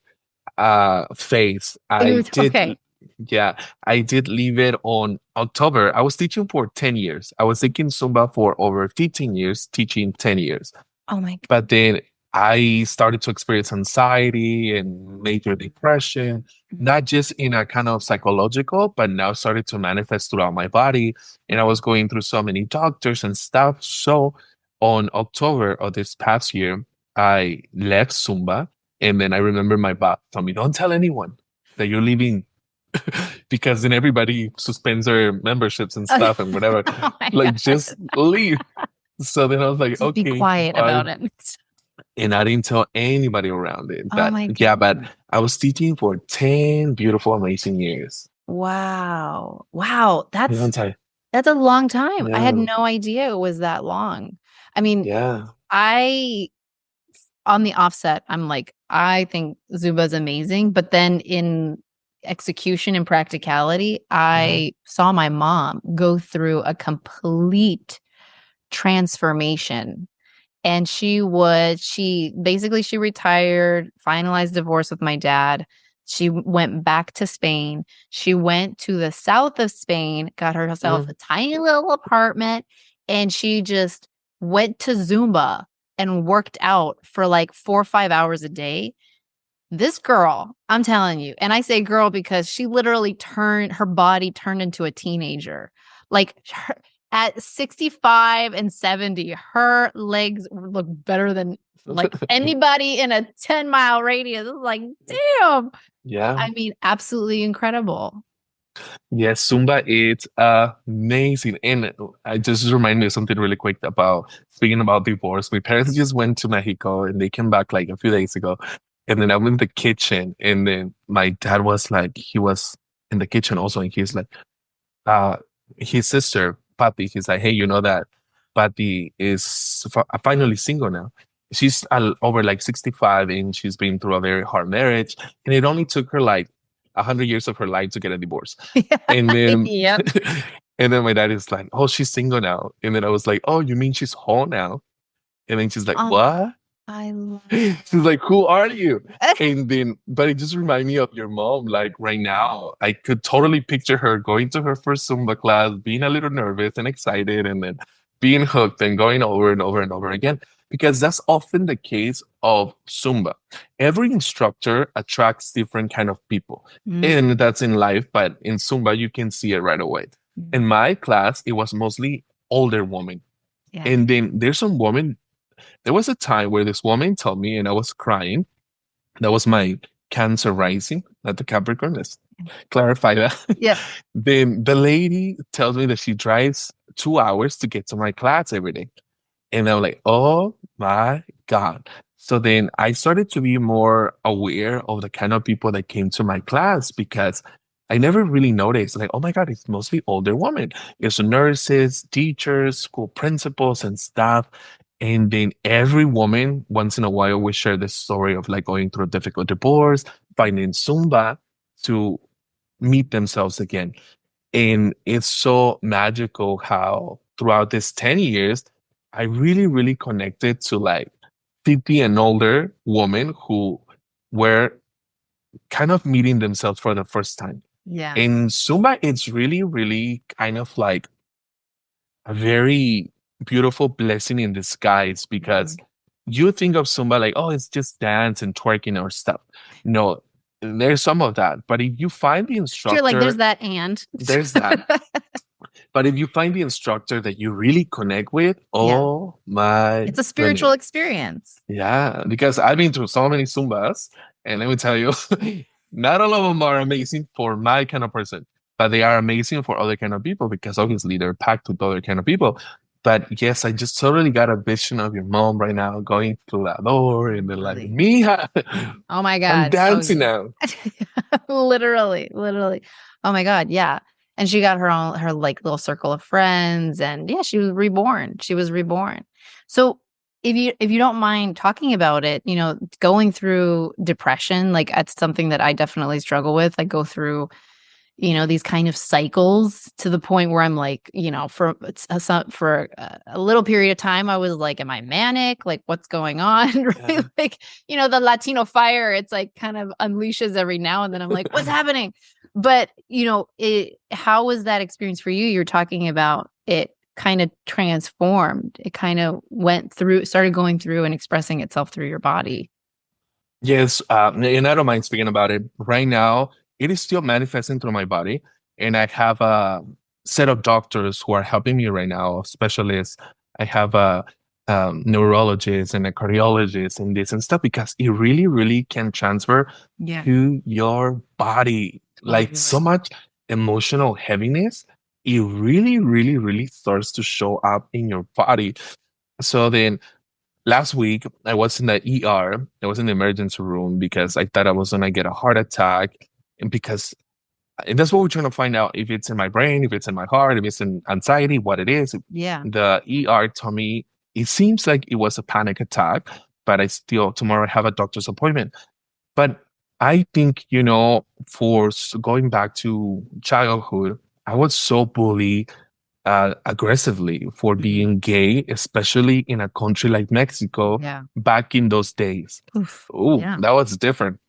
phase. Okay. Yeah, I did leave it on October. I was teaching for 10 years. I was taking Zumba for over 15 years, teaching 10 years. Oh my But then I started to experience anxiety and major depression, God. not just in a kind of psychological, but now started to manifest throughout my body. And I was going through so many doctors and stuff. So on October of this past year, I left Zumba. And then I remember my boss told me, don't tell anyone that you're leaving because then everybody suspends their memberships and Oh, stuff and whatever. oh my Like, God. just leave. So then I was like, Just be okay, quiet about it. and I didn't tell anybody around it. Oh my But God. I was teaching for 10 beautiful, amazing years. Wow. Wow. You know what I'm That's a long time. I had Yeah, no idea it was that long. I mean, yeah. I on the offset, I'm like, I think Zumba is amazing, but then in execution and practicality, Mhm. I saw my mom go through a complete transformation. And she retired, finalized divorce with my dad. She went back to Spain. She went to the south of Spain, got herself Mm. a tiny little apartment, and she just went to Zumba and worked out for like 4 or 5 hours a day. This girl, I'm telling you, and I say girl because she literally her body turned into a teenager. Like at 65 and 70, her legs look better than like anybody in a 10-mile radius. It's like, damn. Yeah. I mean, absolutely incredible. Yes, Zumba is amazing. And I just remind me of something really quick about speaking about divorce. My parents just went to Mexico and they came back like a few days ago. And then I'm in the kitchen and then my dad was like, he was in the kitchen also. And he's like, uh, his sister, Patty, he's like, hey, you know that Patty is finally single now. She's over like 65 and she's been through a very hard marriage. And it only took her like 100 years of her life to get a divorce. And then, Yep. and then my dad is like, oh, she's single now. And then I was like, oh, you mean she's whole now? And then she's like, Oh, what? I love She's like, who are you? And then, but it just reminded me of your mom. Like right now, I could totally picture her going to her first Zumba class, being a little nervous and excited, and then being hooked and going over and over and over again. Because that's often the case of Zumba. Every instructor attracts different kind of people. Mm, And that's in life, but in Zumba, you can see it right away. mm, In my class, it was mostly older women. yeah. And then there's some women. there was a time where this woman told me, and I was crying. That was my Cancer rising, not the Capricorn. Let's clarify that. Yep. Then the lady tells me that she drives 2 hours to get to my class every day. And I'm like, oh my God. So then I started to be more aware of the kind of people that came to my class because I never really noticed, like, oh my God, it's mostly older women. It's nurses, teachers, school principals, and stuff. And then every woman, once in a while, we share the story of like going through a difficult divorce, finding Zumba to meet themselves again. And it's so magical how throughout this 10 years, I really, really connected to like 50 and older women who were kind of meeting themselves for the first time. Yeah. In Zumba, it's really, really kind of like a very beautiful blessing in disguise because you think of Zumba like, oh, it's just dance and twerking or stuff. No, there's some of that. But if you find the You're like, there's instructor, that and. there's that. But if you find the instructor that you really connect with, Yeah. oh my It's a spiritual goodness. experience. Yeah, because I've been through so many Zumbas, and let me tell you, not all of them are amazing for my kind of person, but they are amazing for other kind of people because obviously they're packed with other kind of people. But yes, I just totally got a vision of your mom right now going through that door and they're like, Really. Mija, Oh my I'm God. Oh dancing yeah. now. Literally, literally. Oh my God. Yeah. And she got her own, her like little circle of friends. And yeah, she was reborn. She was reborn. So if you don't mind talking about it, going through depression, like that's something that I definitely struggle with. I go through these kind of cycles to the point where I'm like, for a little period of time, I was like, am I manic? Like, what's going on? Right? Yeah. Like, the Latino fire, it's like kind of unleashes every now and then. I'm like, what's happening? But, how was that experience for you? You're talking about it kind of transformed. It kind of started going through and expressing itself through your body. Yes, and I don't mind speaking about it. Right now, it is still manifesting through my body, and I have a set of doctors who are helping me right now, specialists. I have a neurologist and a cardiologist and this and stuff because it really, really can transfer Yeah. to your body. Oh, Like so really? much emotional heaviness, it really, really, really starts to show up in your body. So then last week, I was in the ER. I was in the emergency room because I thought I was gonna get a heart attack, and that's what we're trying to find out if it's in my brain, if it's in my heart, if it's in anxiety, what it is. Yeah. The ER told me it seems like it was a panic attack, but I still tomorrow I have a doctor's appointment. But I think for going back to childhood, I was so bullied aggressively for being gay, especially in a country like Mexico Yeah. back in those days. Oof. Oh, Yeah. that was different.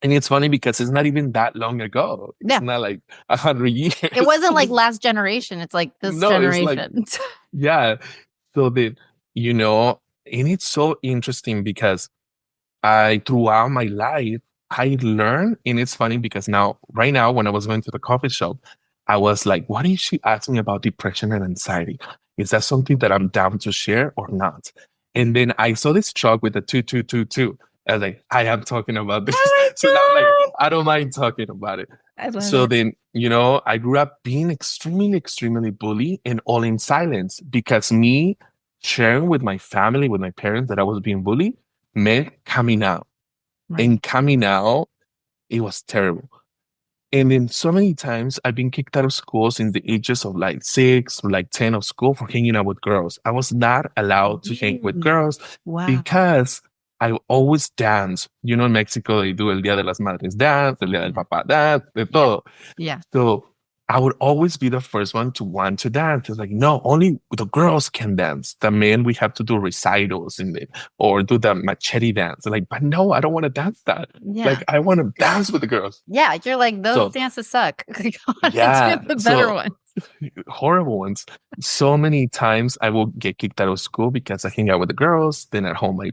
And it's funny because it's not even that long ago. It's Yeah. not like 100 years. It wasn't like last generation. It's like this No, it's like, generation. yeah. So that, and it's so interesting because throughout my life, I learned, and it's funny because right now, when I was going to the coffee shop, I was like, what if she asked me about depression and anxiety? Is that something that I'm down to share or not? And then I saw this truck with the 2222. I was like, I am talking about this. Oh So now I'm like, I don't mind talking about it. my God. I love So it. then, I grew up being extremely, extremely bullied and all in silence because me sharing with my family, with my parents that I was being bullied meant coming out. Right. And coming out, it was terrible. And then so many times I've been kicked out of school since the ages of like 6 or like 10 of school for hanging out with girls. I was not allowed to hang with Really? girls Wow. because I always dance. In Mexico, they do El Día de las Madres dance, El Día del Papá dance, de todo. Yeah. So I would always be the first one to want to dance. It's like, no, only the girls can dance. The men, we have to do recitals in it or do the machete dance. Like, but no, I don't want to dance that. Yeah. Like, I want to dance with the girls. Yeah. You're like, those So, dances suck. Like, I want to yeah. do the better So one. horrible ones. So many times I will get kicked out of school because I hang out with the girls. Then at home, my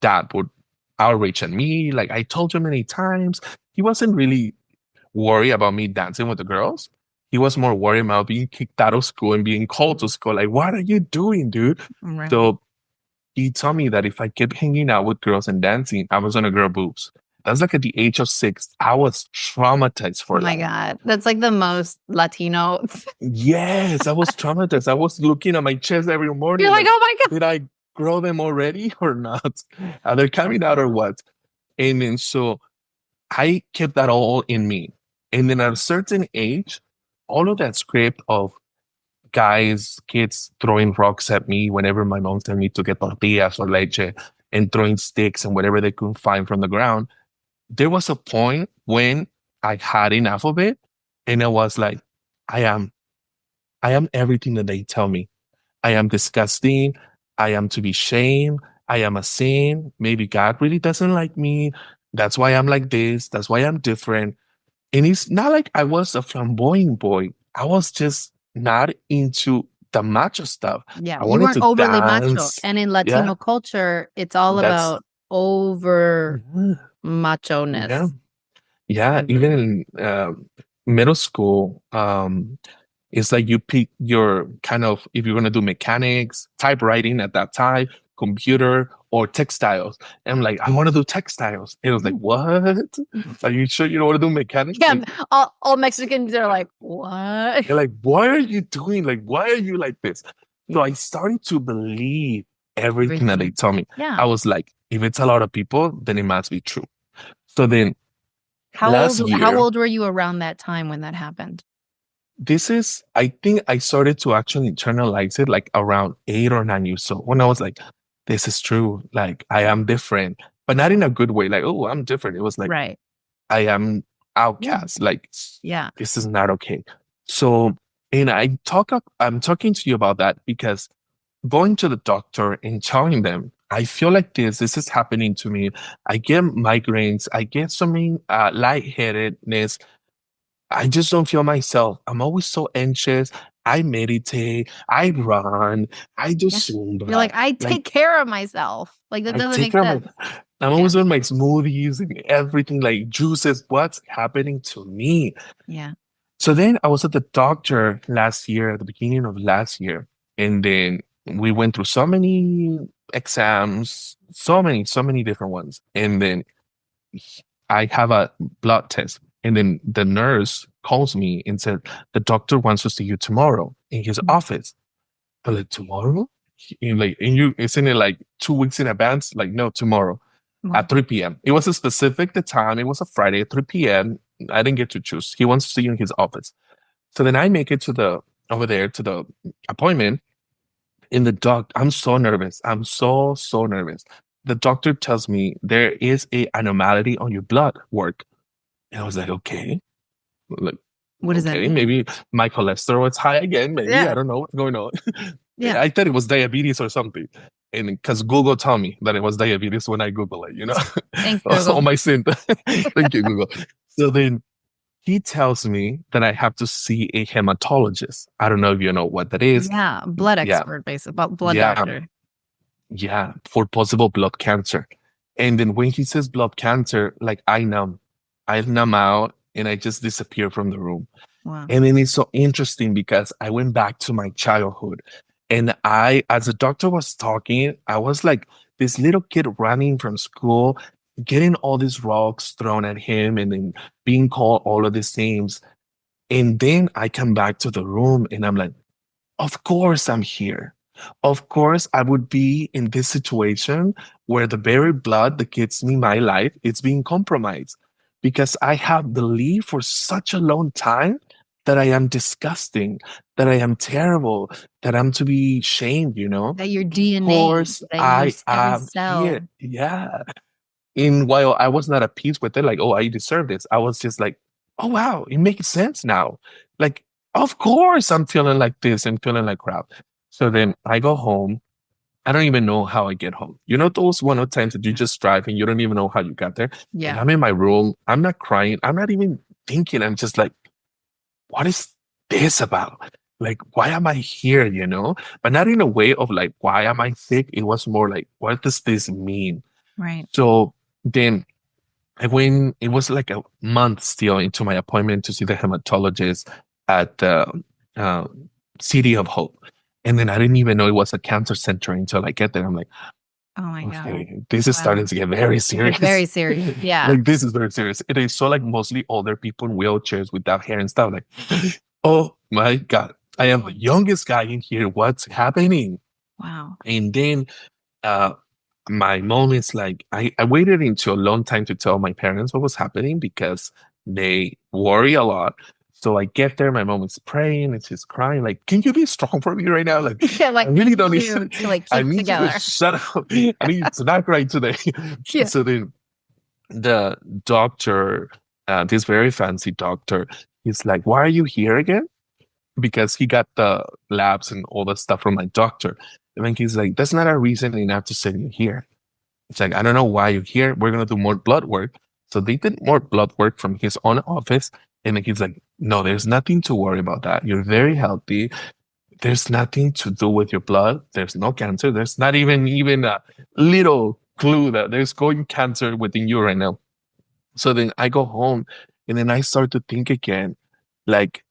dad would outrage at me. Like I told you many times, he wasn't really worried about me dancing with the girls. He was more worried about being kicked out of school and being called to school. Like, what are you doing, dude? Right. So, he told me that if I kept hanging out with girls and dancing, I was gonna grow boobs. That's like at the age of 6. I was traumatized Oh for my life. God. That's like the most Latino. Yes, I was traumatized. I was looking at my chest every You're morning, like, like, oh my God. did I grow them already or not? Are they coming out or what? And then so I kept that all in me. And then at a certain age, all of that script of guys, kids throwing rocks at me whenever my mom sent me to get tortillas or leche and throwing sticks and whatever they could find from the ground. There was a point when I had enough of it and I was like, I am, I am everything that they tell me. I am disgusting. I am to be shamed. I am a sin. Maybe God really doesn't like me. That's why I'm like this. That's why I'm different. And it's not like I was a flamboyant boy. I was just not into the macho stuff. Yeah, I you wanted weren't to overly macho. dance. And in Yeah, Latino culture, it's all that's about over yeah, yeah. macho-ness. Yeah, even in middle school, it's like you pick your kind of if you're gonna do mechanics, typewriting at that time, computer or textiles. And I'm like, I want to do textiles. It was like, what? Are you sure you don't want to do mechanics? Yeah, Like, all Mexicans are like, what? you're like, why are you doing? Like, why are you like this? So I started to believe everything that they Everything. told me. Yeah. I was like, if it's a lot of people, then it must be true. So then last How year, old were you around that time when that happened? this is, I think I started to actually internalize it like around 8 or 9 years old when I was like, this is true. Like, I am different, but not in a good way. Like, oh, I'm different. It was like, Right. I am Yeah. outcast. Like, Yeah. this is not okay. So, and I'm talking to you about that because going to the doctor and telling them, I feel like this is happening to me. I get migraines. I get some lightheadedness. I just don't feel myself. I'm always so anxious. I meditate. I run. I do Yeah. You're like, Zumba. I Like take care of myself. Like that I doesn't take make care of my. sense. I'm Yeah. always doing my smoothies and everything, like juices. What's happening to me? Yeah. So then I was at the doctor last year, at the beginning of last year, and then we went through so many exams, so many different ones, and then I have a blood test. And then the nurse calls me and said, the doctor wants to see you tomorrow in his Mm. office. I'm like, tomorrow? And like, and you, isn't it like 2 weeks in advance? Like, no, tomorrow Wow. at 3 p.m. It was a specific the time. It was a Friday at 3 p.m. I didn't get to choose. He wants to see you in his office. So then I make it to the, over there to the appointment in the doc. I'm so nervous. I'm so nervous. The doctor tells me there is a anomaly on your blood work. And I was like, okay, like, What does that okay, mean? maybe my cholesterol is high again. Maybe I Yeah. don't know what's going on. Yeah. I thought it was diabetes or something. And because Google told me that it was diabetes when I Google it, you know, Thanks, on Google. my symptoms. Thank you, Google. So then he tells me that I have to see a hematologist. I don't know if you know what that is. Yeah. Blood Yeah, expert, basically. Blood yeah, doctor. yeah, for possible blood cancer. And then when he says blood cancer, like I numb out and I just disappear from the room. Wow. And then it's so interesting because I went back to my childhood and as the doctor was talking, I was like this little kid running from school, getting all these rocks thrown at him and then being called all of these names. And then I come back to the room and I'm like, of course I'm here. Of course I would be in this situation where the very blood that gives me my life is being compromised because I have believed for such a long time that I am disgusting, that I am terrible, that I'm to be shamed, you know? That your Of DNA, course that your I every am here. cell. Yeah. And while I was not at peace with it, like, oh, I deserve this, I was just like, oh, wow, it makes sense now. Like, of course I'm feeling like this and feeling like crap. So then I go home. I don't even know how I get home. You know, those one of times that you just drive and you don't even know how you got there. And Yeah. I'm in my room. I'm not crying. I'm not even thinking. I'm just like, what is this about? Like, why am I here? You know, but not in a way of like, why am I sick? It was more like, what does this mean? Right. So then when it was like a month still into my appointment to see the hematologist at the uh, City of Hope. And then I didn't even know it was a cancer center until I get there. I'm like, Oh my God. Okay, this is Wow. starting to get very It's serious. very serious. Yeah. Like this is very serious. It is so like mostly older people in wheelchairs without hair and stuff. Like, oh my God, I am the youngest guy in here. What's happening? Wow. And then uh my mom is like, I waited into a long time to tell my parents what was happening because they worry a lot. So I get there, my mom is praying and she's crying, like, can you be strong for me right now? Like, Yeah, I like really don't need to like I keep need you to together. shut up. I need you to not cry today. Yeah. So then the doctor, this very fancy doctor, he's like, why are you here again? Because he got the labs and all the stuff from my doctor. And then he's like, that's not a reason enough to send you here. It's like, I don't know why you're here. We're going to do more blood work. So they did more blood work from his own office. And then he's like, no, there's nothing to worry about that. You're very healthy. There's nothing to do with your blood. There's no cancer. There's not even a little clue that there's going cancer within you right now. So then I go home and then I start to think again, like,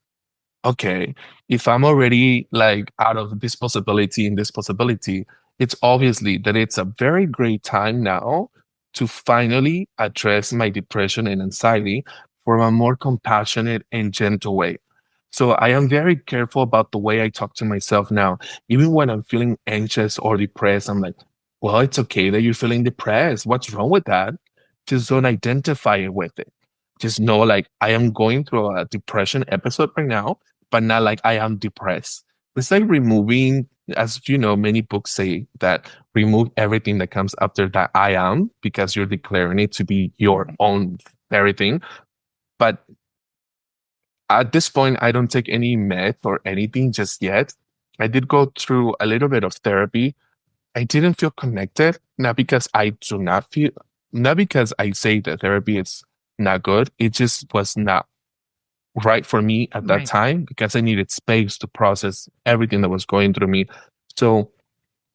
okay, if I'm already like out of this possibility and this possibility, it's obviously that it's a very great time now to finally address my depression and anxiety from a more compassionate and gentle way. So I am very careful about the way I talk to myself now. Even when I'm feeling anxious or depressed, I'm like, well, it's okay that you're feeling depressed. What's wrong with that? Just don't identify with it. Just know like I am going through a depression episode right now, but not like I am depressed. It's like removing, as you know, many books say that remove everything that comes after that I am because you're declaring it to be your own everything. But at this point, I don't take any meth or anything just yet. I did go through a little bit of therapy. I didn't feel connected, not because I do not feel, not because I say that therapy is not good. It just was not right for me at that Right. time because I needed space to process everything that was going through me. So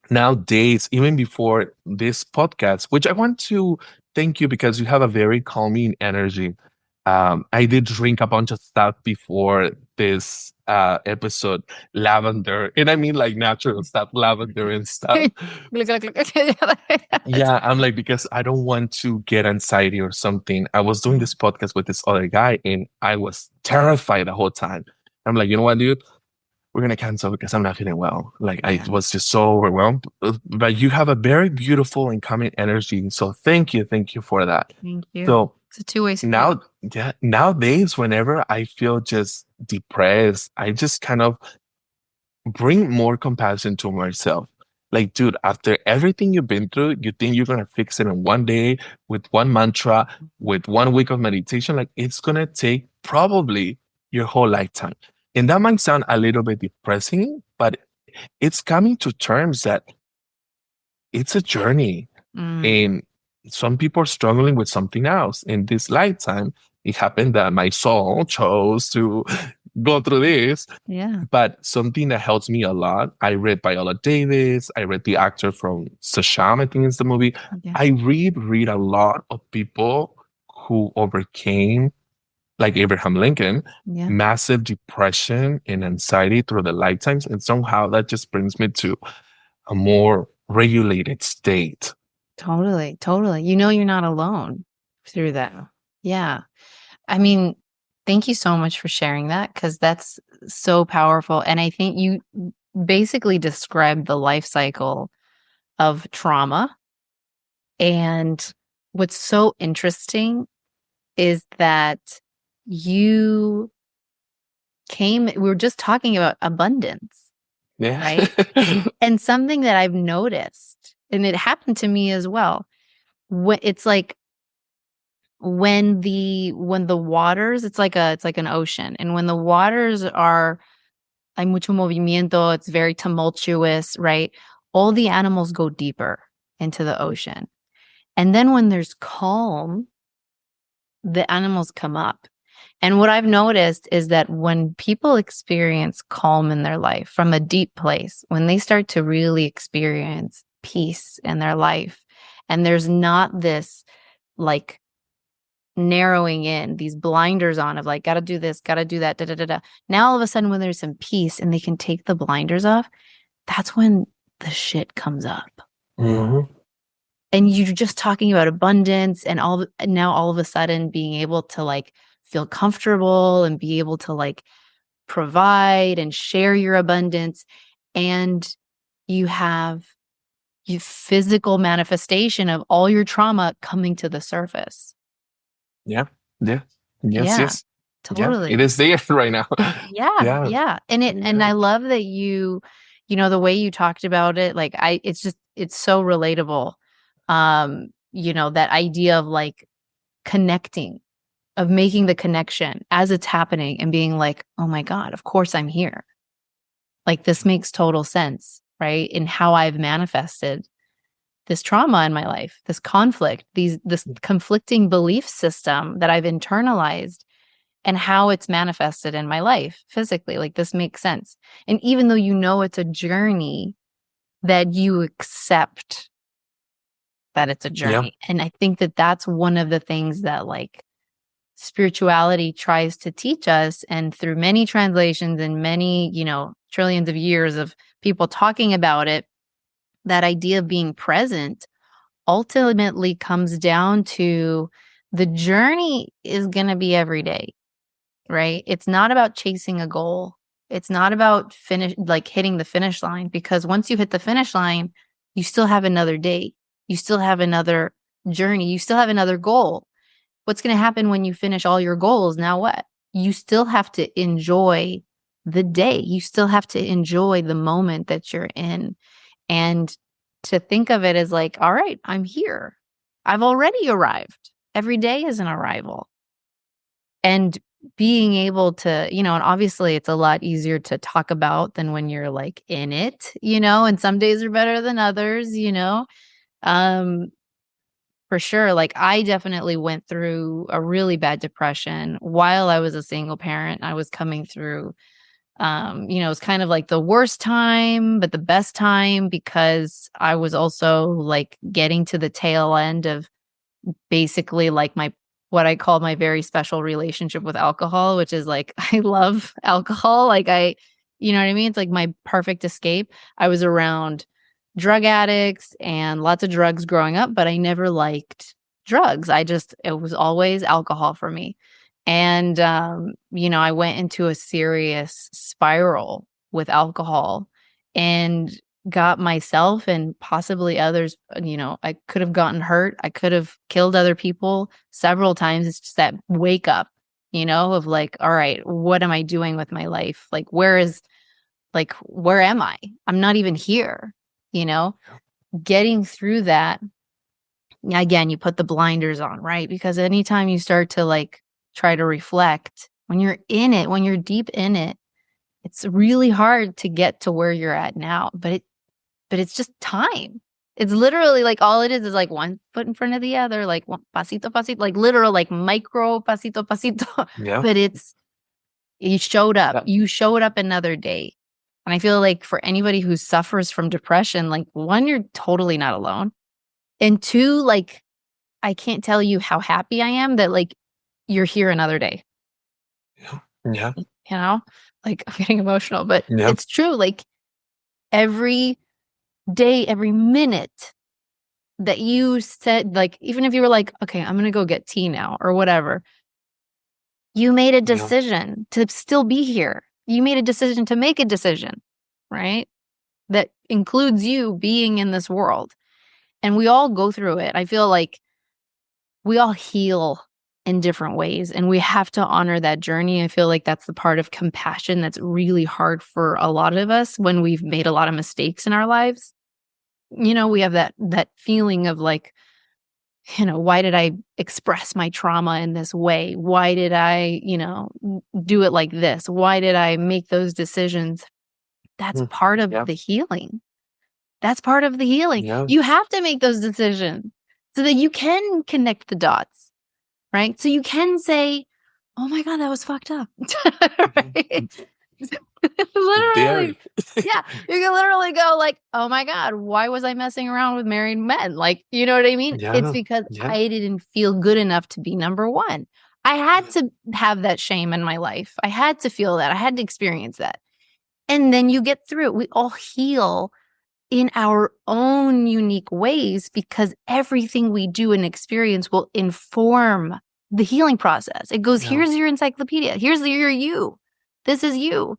nowadays, even before this podcast, which I want to thank you because you have a very calming energy. I did drink a bunch of stuff before this episode, lavender, and I mean like natural stuff, lavender and stuff. Yeah, I'm like, because I don't want to get anxiety or something. I was doing this podcast with this other guy and I was terrified the whole time. I'm like, you know what, dude? We're gonna cancel because I'm not feeling well. Like I Yeah. was just so overwhelmed. But you have a very beautiful and calming energy. So thank you for that. Thank you. So It's a two-way street. now, yeah, nowadays, whenever I feel just depressed, I just kind of bring more compassion to myself. Like, dude, after everything you've been through, you think you're gonna fix it in one day with one mantra, with 1 week of meditation. Like, it's gonna take probably your whole lifetime. And that might sound a little bit depressing, but it's coming to terms that it's a journey. And some people are struggling with something else. In this lifetime, it happened that my soul chose to go through this. Yeah. But something that helps me a lot, I read Viola Davis, I read the actor from Sasham, I think is the movie. Yeah. I read a lot of people who overcame, like Abraham Lincoln, Yeah. massive depression and anxiety through their lifetimes. And somehow that just brings me to a more regulated state. Totally. Totally. You know, you're not alone through that. Yeah. I mean, thank you so much for sharing that because that's so powerful. And I think you basically described the life cycle of trauma. And what's so interesting is that you we were just talking about abundance, Yeah. right? And something that I've noticed, and it happened to me as well, it's like when the waters, it's like an ocean, and when the waters are hay mucho movimiento, it's very tumultuous, right? All the animals go deeper into the ocean. And then when there's calm, the animals come up. And what I've noticed is that when people experience calm in their life from a deep place, when they start to really experience peace in their life, and there's not this like narrowing in, these blinders on of like, gotta do this, gotta do that, da da da da. Now all of a sudden, when there's some peace and they can take the blinders off, that's when the shit comes up. Mhm. And you're just talking about abundance and now all of a sudden being able to like feel comfortable and be able to like provide and share your abundance. And you have your physical manifestation of all your trauma coming to the surface. Yeah. Yeah. Yes. Yeah, Yes. Yeah. It totally. is there right now. Yeah, Yeah. yeah. And Yeah. I love that the way you talked about it, like it's so relatable. That idea of like connecting, of making the connection as it's happening and being like, "Oh my God, of course I'm here." Like this makes total sense, right? In how I've manifested this trauma in my life, this conflict, this conflicting belief system that I've internalized and how it's manifested in my life physically. Like this makes sense. And even though it's a journey, that you accept that it's a Yeah. journey. And I think that that's one of the things that like spirituality tries to teach us. And through many translations and many, trillions of years of people talking about it, that idea of being present ultimately comes down to the journey is going to be every day, right? It's not about chasing a goal. It's not about hitting the finish line, because once you hit the finish line, you still have another day. You still have another journey. You still have another goal. What's going to happen when you finish all your goals? Now what? You still have to enjoy the day. You still have to enjoy the moment that you're in. And to think of it as like, all right, I'm here. I've already arrived. Every day is an arrival. And being able to, and obviously it's a lot easier to talk about than when you're like in it, and some days are better than others, um, for sure. Like I definitely went through a really bad depression while I was a single parent. I was coming through, it was kind of like the worst time, but the best time, because I was also like getting to the tail end of basically like what I call my very special relationship with alcohol, which is like, I love alcohol. Like you know what I mean? It's like my perfect escape. I was around drug addicts and lots of drugs growing up, but I never liked drugs. It was always alcohol for me. And, I went into a serious spiral with alcohol and got myself and possibly others, I could have gotten hurt. I could have killed other people several times. It's just that wake up, of like, all right, what am I doing with my life? Like, where am I? I'm not even here, you know? Getting through that, again, you put the blinders on, right? Because anytime you start to like try to reflect, when you're in it, when you're deep in it, it's really hard to get to where you're at now. But it's just time. It's literally like all it is like one foot in front of the other, like one pasito pasito, like literal, like micro pasito pasito. Yeah. But you showed up. Yeah. You showed up another day. And I feel like for anybody who suffers from depression, like one, you're totally not alone. And two, like I can't tell you how happy I am that like you're here another day. Yeah. Yeah. Like I'm getting emotional, but Yeah. it's true. Like every day, every minute that you said, like, even if you were like, okay, I'm going to go get tea now or whatever, you made a Yeah. decision to still be here. You made a decision to make a decision, right? That includes you being in this world. And we all go through it. I feel like we all heal in different ways, and we have to honor that journey. I feel like that's the part of compassion that's really hard for a lot of us when we've made a lot of mistakes in our lives. We have that feeling of like, why did I express my trauma in this way? Why did I, do it like this? Why did I make those decisions? That's part of Yeah. the healing. That's part of the healing. Yeah. You have to make those decisions so that you can connect the dots, right? So you can say, oh my God, that was fucked up. Right? Literally. Very. Yeah. You can literally go like, oh my God, why was I messing around with married men? Like, you know what I mean? It's Yeah. because Yeah. I didn't feel good enough to be number one. I had to have that shame in my life. I had to feel that. I had to experience that. And then you get through it. We all heal in our own unique ways, because everything we do and experience will inform the healing process. It goes, here's your encyclopedia. Here's your you. This is you.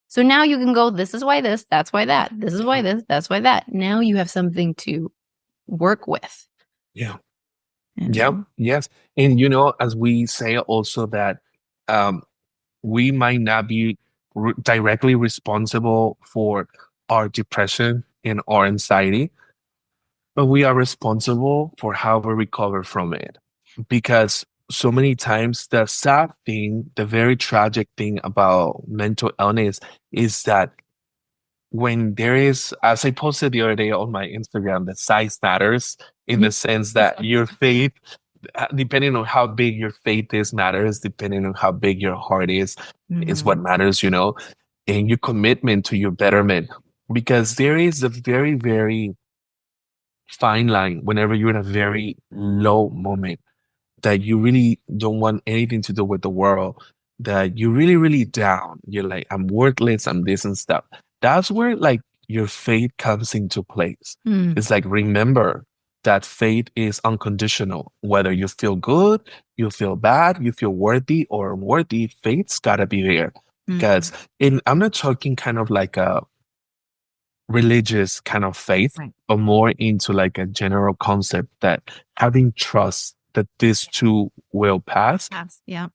So now you can go, this is why this, that's why that. This is why this, that's why that. Now you have something to work with. Yeah. And Yeah. Yes. And as we say also that we might not be directly responsible for our depression and our anxiety, but we are responsible for how we recover from it. Because so many times the sad thing, the very tragic thing about mental illness is that when there is, as I posted the other day on my Instagram, that size matters in the sense that your faith, depending on how big your faith is, matters, depending on how big your heart is what matters, and your commitment to your betterment. Because there is a very, very fine line whenever you're in a very low moment that you really don't want anything to do with the world, that you're really, really down. You're like, I'm worthless, I'm this and stuff. That's where like your faith comes into place. It's like, remember that faith is unconditional. Whether you feel good, you feel bad, you feel worthy or unworthy, faith's gotta be there. Because I'm not talking kind of like a religious kind of faith, but more into like a general concept that having trust that this too will pass. Yeah.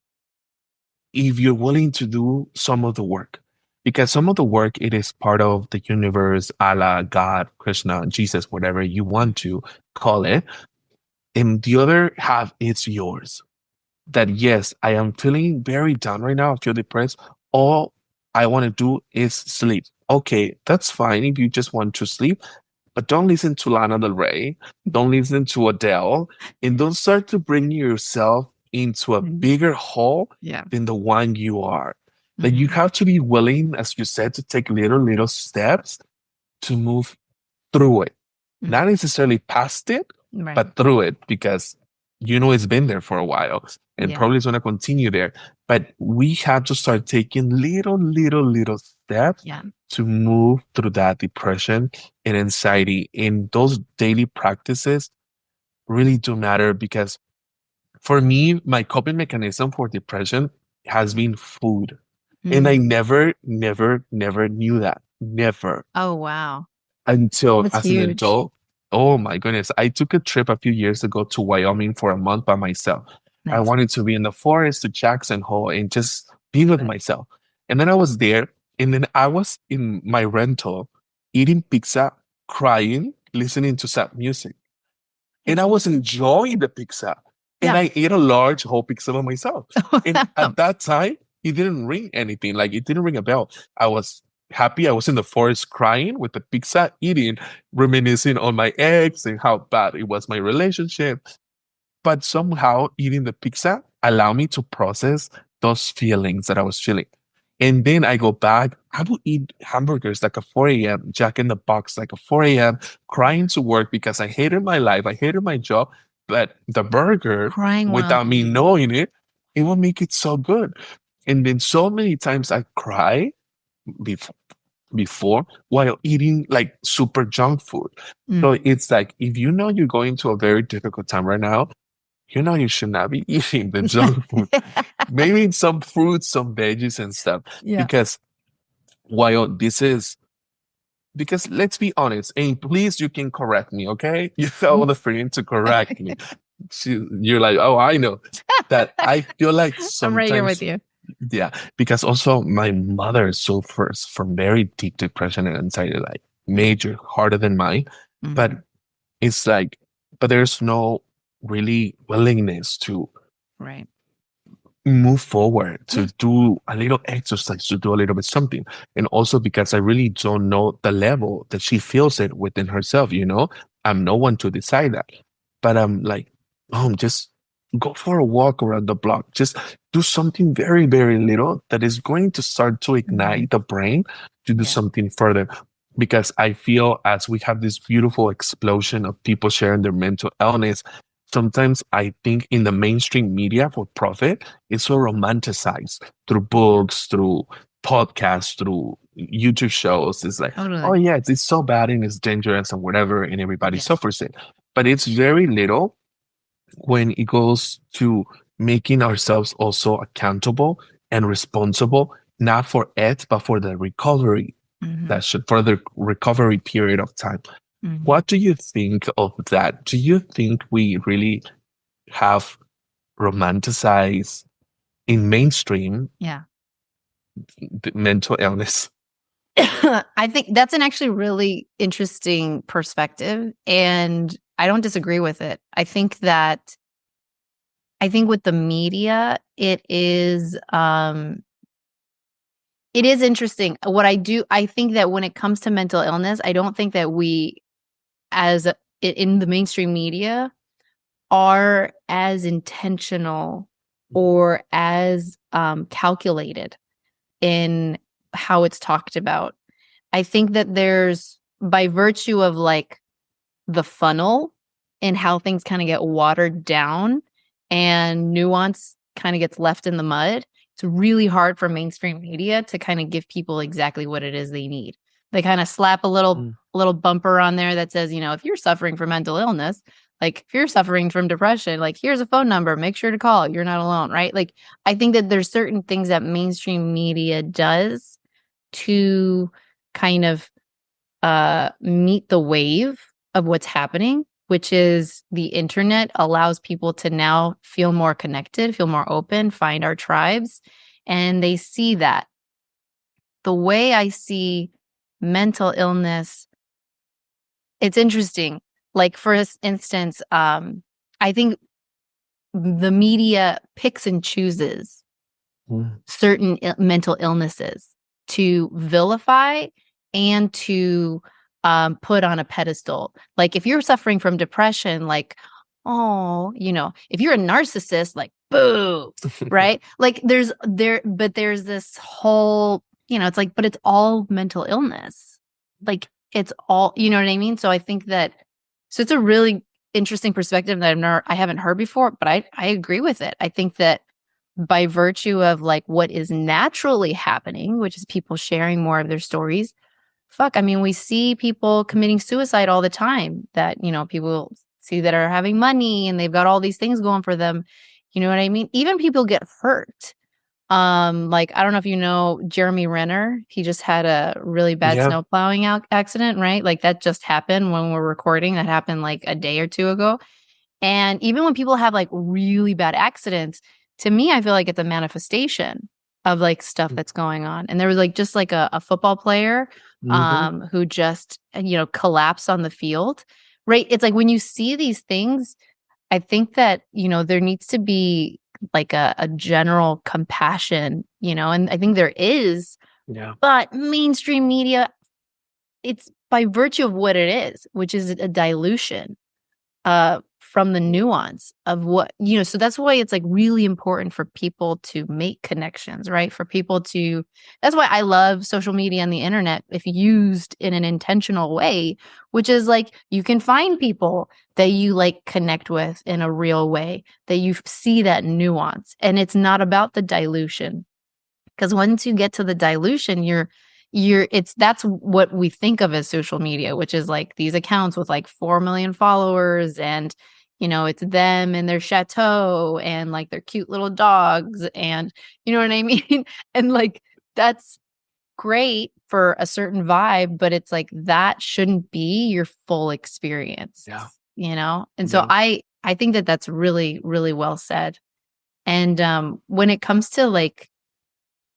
If you're willing to do some of the work, because some of the work, it is part of the universe, Allah, God, Krishna, Jesus, whatever you want to call it. And the other half, it's yours. That yes, I am feeling very down right now. I feel depressed. All I want to do is sleep. Okay, that's fine if you just want to sleep, but don't listen to Lana Del Rey. Don't listen to Adele, and don't start to bring yourself into a bigger hole than the one you are. That you have to be willing, as you said, to take little steps to move through it. Not necessarily past it, but through it, because it's been there for a while and probably it's going to continue there. But we have to start taking little steps to move through that depression and anxiety. And those daily practices really do matter, because for me, my coping mechanism for depression has been food. And I never knew that. Never. Oh, wow. Until That's as huge. an adult. Oh my goodness. I took a trip a few years ago to Wyoming for a month by myself. I wanted to be in the forest, to Jackson Hole, and just be with myself. And then I was there, and then I was in my rental eating pizza, crying, listening to sad music. And I was enjoying the pizza. And I ate a large whole pizza by myself. And at that time, it didn't ring anything. Like, it didn't ring a bell. I was happy. I was in the forest crying with the pizza, eating, reminiscing on my ex and how bad it was my relationship. But somehow eating the pizza allowed me to process those feelings that I was feeling. And then I go back, I will eat hamburgers like a 4 a.m., Jack in the Box like a 4 a.m., crying to work because I hated my life, I hated my job. But the burger, Crying without me knowing it, it will make it so good. And then so many times I cry before while eating like super junk food. So it's like, if you're going to a very difficult time right now, you should not be eating the junk food. Maybe some fruits, some veggies and stuff. Because while because let's be honest, and please, you can correct me, okay? You felt the freedom to correct me. You're like, oh, I know that. I feel like sometimes I'm right here with you. Yeah, because also my mother suffers from very deep depression and anxiety, like major, harder than mine. But it's like, but there's no really willingness to move forward, to do a little exercise, to do a little bit something. And also because I really don't know the level that she feels it within herself, I'm no one to decide that. But I'm like, just go for a walk around the block. Just do something very, very little that is going to start to ignite the brain to do something further. Because I feel as we have this beautiful explosion of people sharing their mental illness, sometimes I think in the mainstream media for profit, it's so romanticized through books, through podcasts, through YouTube shows. It's like, oh Totally. yeah, it's so bad and it's dangerous and whatever, and everybody Yes. suffers it. But it's very little when it goes to making ourselves also accountable and responsible, not for it, but for the recovery Hmm. that should for the recovery period of time. Hmm. What do you think of that? Do you think we really have romanticized in mainstream Yeah. the mental illness? I think that's an actually really interesting perspective, and I don't disagree with it. I think with the media, it is interesting. I think that when it comes to mental illness, I don't think that we, in the mainstream media, are as intentional or as calculated in how it's talked about. I think that there's, by virtue of like the funnel and how things kind of get watered down and nuance kind of gets left in the mud, it's really hard for mainstream media to kind of give people exactly what it is they need. They kind of slap a little bumper on there that says, if you're suffering from mental illness, like if you're suffering from depression, like here's a phone number, make sure to call. You're not alone, right? Like I think that there's certain things that mainstream media does to kind of meet the wave of what's happening, which is the internet allows people to now feel more connected, feel more open, find our tribes. And they see that. The way I see mental illness, it's interesting. Like, for instance, I think the media picks and chooses Mm. certain mental illnesses to vilify and to put on a pedestal. Like if you're suffering from depression, like, oh, if you're a narcissist, like, boo, right? Like but there's this whole, it's like, but it's all mental illness. Like it's all, you know what I mean? So I think that, so it's a really interesting perspective that I haven't heard before, but I agree with it. I think that by virtue of like what is naturally happening, which is people sharing more of their stories. Fuck, I mean, we see people committing suicide all the time that, people see that are having money and they've got all these things going for them. You know what I mean? Even people get hurt. Like I don't know if you know Jeremy Renner. He just had a really bad Yeah. snow plowing accident, right? Like that just happened when we're recording. That happened like a day or two ago. And even when people have like really bad accidents, to me, I feel like it's a manifestation of like stuff that's going on. And there was like just like a football player Mm-hmm. who just, collapsed on the field. Right. It's like when you see these things, I think that, there needs to be like a general compassion, and I think there is, Yeah. but mainstream media, it's by virtue of what it is, which is a dilution from the nuance of what, so that's why it's like really important for people to make connections, right? For people to, that's why I love social media and the internet if used in an intentional way, which is like you can find people that you like connect with in a real way, that you see that nuance. And it's not about the dilution. Because once you get to the dilution, that's what we think of as social media, which is like these accounts with like 4 million followers and it's them and their chateau and like their cute little dogs and you know what I mean? And like that's great for a certain vibe, but it's like that shouldn't be your full experience, Yeah. And so Yeah. I think that that's really, really well said. And when it comes to like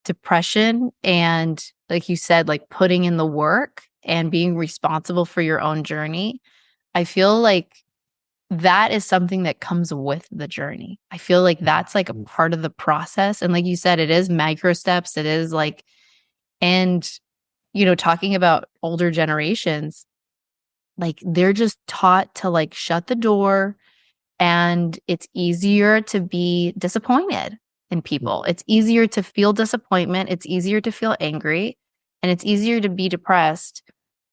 depression and like you said, like putting in the work and being responsible for your own journey, I feel like that is something that comes with the journey. I feel like that's like a part of the process. And like you said, it is micro steps. It is like, and, talking about older generations, like they're just taught to like shut the door, and it's easier to be disappointed in people. It's easier to feel disappointment. It's easier to feel angry. And it's easier to be depressed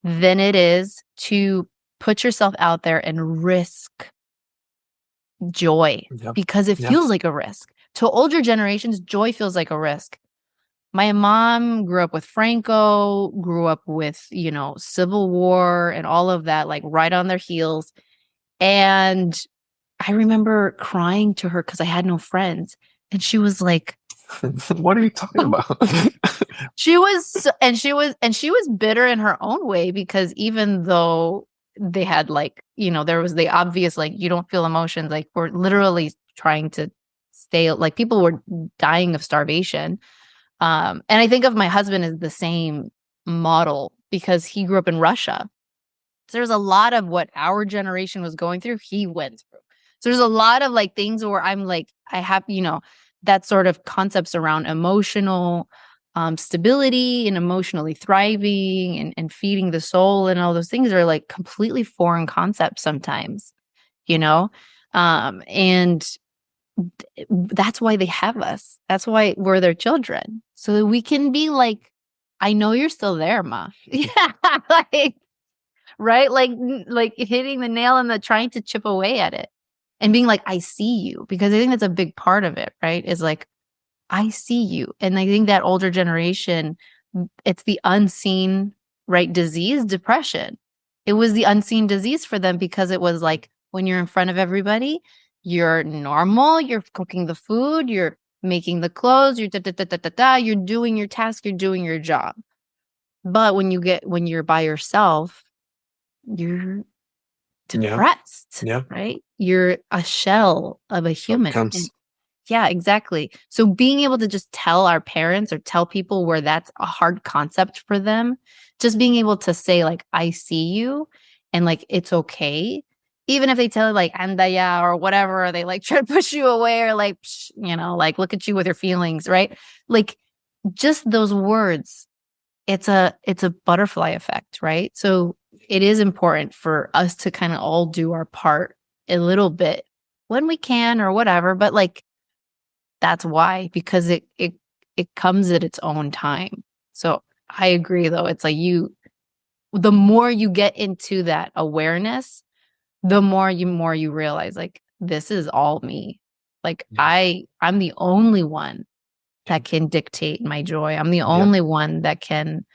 than it is to put yourself out there and risk joy Yeah. because it Yeah. feels like a risk. To older generations, joy feels like a risk. my mom grew up with Franco, grew up with, Civil War and all of that, like right on their heels. And I remember crying to her because I had no friends. And she was like, What are you talking about? she was bitter in her own way because even though they had like, there was the obvious, like, you don't feel emotions, like we're literally trying to stay, like people were dying of starvation. And I think of my husband as the same model because he grew up in Russia. So there's a lot of what our generation was going through, he went through. So there's a lot of like things where I'm like, I have, that sort of concepts around emotional stability and emotionally thriving and feeding the soul and all those things are like completely foreign concepts sometimes, you know? And that's why they have us. That's why we're their children. So that we can be like, I know you're still there, Ma. Yeah. Like, right? Like hitting the nail and the trying to chip away at it and being like, I see you. Because I think that's a big part of it, right? Is like, I see you. And I think that older generation, it's the unseen, right? Disease, depression. It was the unseen disease for them because it was like when you're in front of everybody, you're normal, you're cooking the food, you're making the clothes, you're da da da da da da, you're doing your task, you're doing your job. But when you're by yourself, you're Yeah. depressed, Yeah. right? You're a shell of a So it human. comes. Yeah, exactly. So being able to just tell our parents or tell people where that's a hard concept for them, just being able to say like, I see you and like, it's okay. Even if they tell you like, anda ya or whatever, or they like try to push you away or like, like look at you with your feelings, right? Like just those words, it's a butterfly effect, right? So it is important for us to kind of all do our part a little bit when we can or whatever, but like that's why, because it comes at its own time. So I agree though. It's like the more you get into that awareness, the more you realize like this is all me. Like Yeah. I'm the only one Yeah. that can dictate my joy. I'm the Yeah. only one that can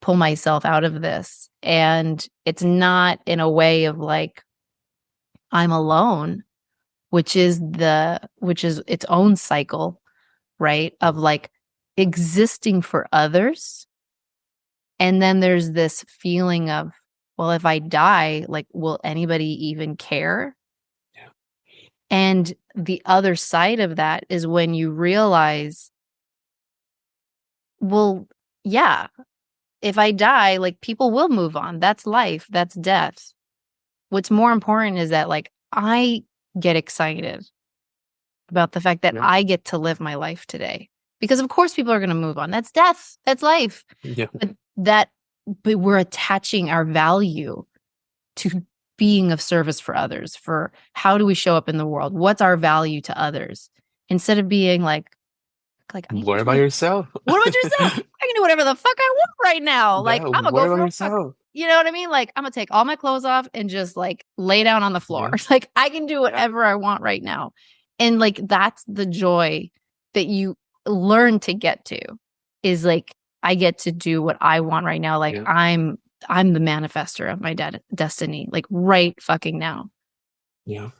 pull myself out of this. And it's not in a way of like I'm alone, which is its own cycle, right? Of like existing for others. And then there's this feeling of, well, if I die, like, will anybody even care? Yeah. And the other side of that is when you realize, well, yeah, if I die, like people will move on. That's life, that's death. What's more important is that like I get excited about the fact that Yeah. I get to live my life today. Because of course people are going to move on. That's death. That's life. Yeah. But but we're attaching our value to being of service for others, for how do we show up in the world? What's our value to others? Instead of being like I can What do about yourself? what about yourself? I can do whatever the fuck I want right now. Like Yeah. I'm gonna What go about for a walk. yourself? You know what I mean? Like I'm gonna take all my clothes off and just like lay down on the floor. Yeah. Like I can do Yeah. whatever I want right now. And like that's the joy that you learn to get to is like I get to do what I want right now. Like Yeah. I'm the manifester of my destiny, like right fucking now. Yeah.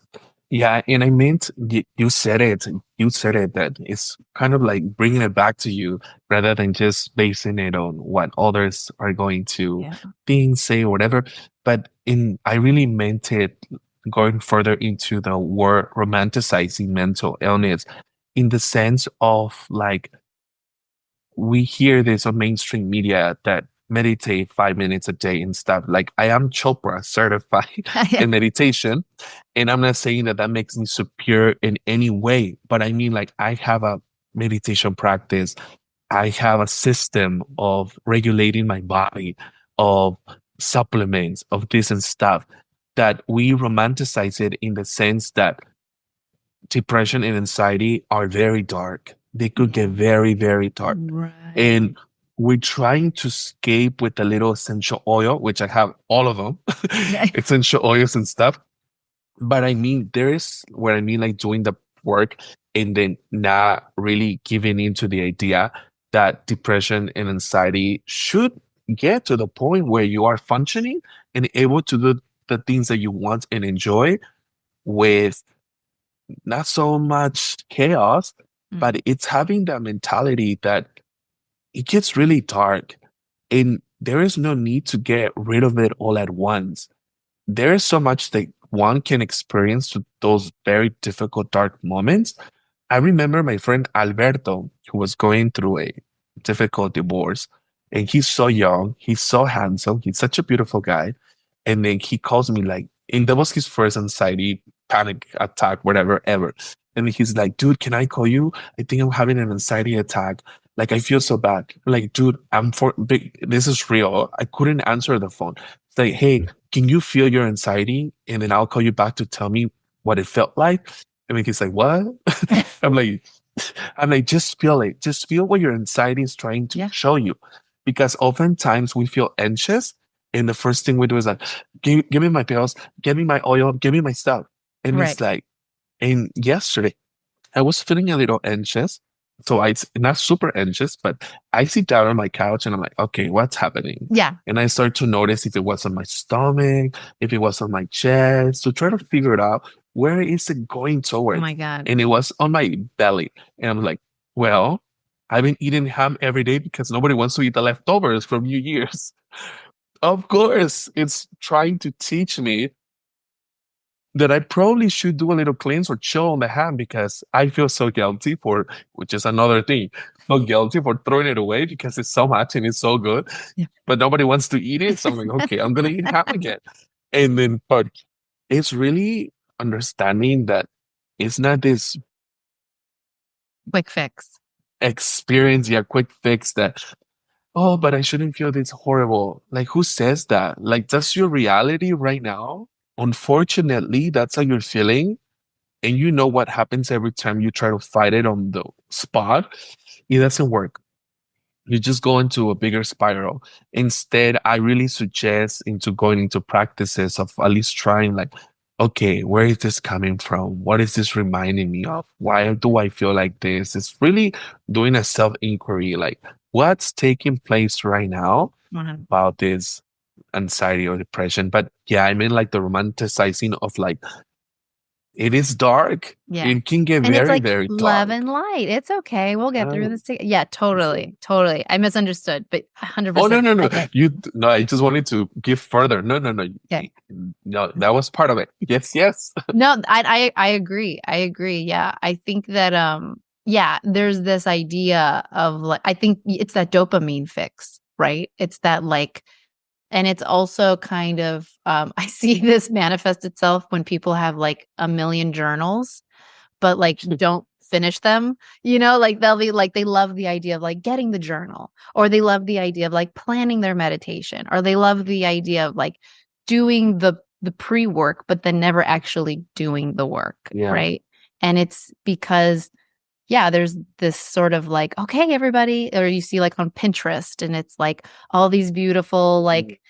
Yeah, and I meant you said it. You said it that it's kind of like bringing it back to you rather than just basing it on what others are going to Yeah. think, say, or whatever. But I really meant it going further into the word romanticizing mental illness in the sense of like we hear this on mainstream media that meditate 5 minutes a day and stuff. Like I am Chopra certified Yeah. in meditation, and I'm not saying that that makes me superior in any way, but I mean like I have a meditation practice. I have a system of regulating my body, of supplements, of this and stuff that we romanticize it in the sense that depression and anxiety are very dark. They could get very, very dark. Right. And we're trying to escape with a little essential oil, which I have all of them, Yeah. essential oils and stuff. But I mean, there is what I mean, like doing the work and then not really giving into the idea that depression and anxiety should get to the point where you are functioning and able to do the things that you want and enjoy with not so much chaos, Mm. but it's having that mentality that it gets really dark and there is no need to get rid of it all at once. There is so much that one can experience to those very difficult, dark moments. I remember my friend Alberto, who was going through a difficult divorce, and he's so young, he's so handsome, he's such a beautiful guy. And then he calls me like, and that was his first anxiety, panic attack, whatever, ever. And he's like, dude, can I call you? I think I'm having an anxiety attack. Like, I feel so bad. I'm like, dude, this is real. I couldn't answer the phone. It's like, hey, can you feel your anxiety? And then I'll call you back to tell me what it felt like. And then he's like, what? I'm like, I'm like, just feel it. Just feel what your anxiety is trying to Yeah. show you. Because oftentimes we feel anxious. And the first thing we do is like, give me my pills, give me my oil, give me my stuff. And Right. it's like, and yesterday I was feeling a little anxious. So not super anxious, but I sit down on my couch and I'm like, okay, what's happening? Yeah. And I start to notice if it was on my stomach, if it was on my chest, to try to figure it out. Where is it going Oh towards? my God. And it was on my belly. And I'm like, well, I've been eating ham every day because nobody wants to eat the leftovers from New Year's. Of course, it's trying to teach me that I probably should do a little cleanse or chill on the ham because I feel so guilty which is another thing, so guilty for throwing it away because it's so much and it's so good, Yeah. but nobody wants to eat it. So I'm like, okay, I'm gonna eat ham again. And then, but it's really understanding that it's not this Quick fix. experience, yeah, quick fix that, oh, but I shouldn't feel this horrible. Like, who says that? Like, that's your reality right now. Unfortunately, that's how you're feeling. And you know what happens every time you try to fight it on the spot. It doesn't work. You just go into a bigger spiral. Instead, I really suggest into going into practices of at least trying like, okay, where is this coming from? What is this reminding me of? Why do I feel like this? It's really doing a self-inquiry, like what's taking place right now 100. about this anxiety or depression. But yeah, I mean like the romanticizing of like it is dark. Yeah. It can get And it's very, like very love dark. and light. It's okay. We'll get through Oh, this together. Yeah, totally. Totally. I misunderstood, but no, 100%. no, no. I get. No, I just wanted to give further. No, no, no. Okay. No, that was part of it. Yes, yes. No, I agree. I agree. Yeah. I think that yeah, there's this idea of like I think it's that dopamine fix, right? It's that like and it's also kind of I see this manifest itself when people have like a million journals but like don't finish them, like they'll be like they love the idea of like getting the journal or they love the idea of like planning their meditation or they love the idea of like doing the pre-work but then never actually doing the work, Yeah. right? And it's because yeah, there's this sort of like, okay, everybody, or you see like on Pinterest and it's like all these beautiful, like,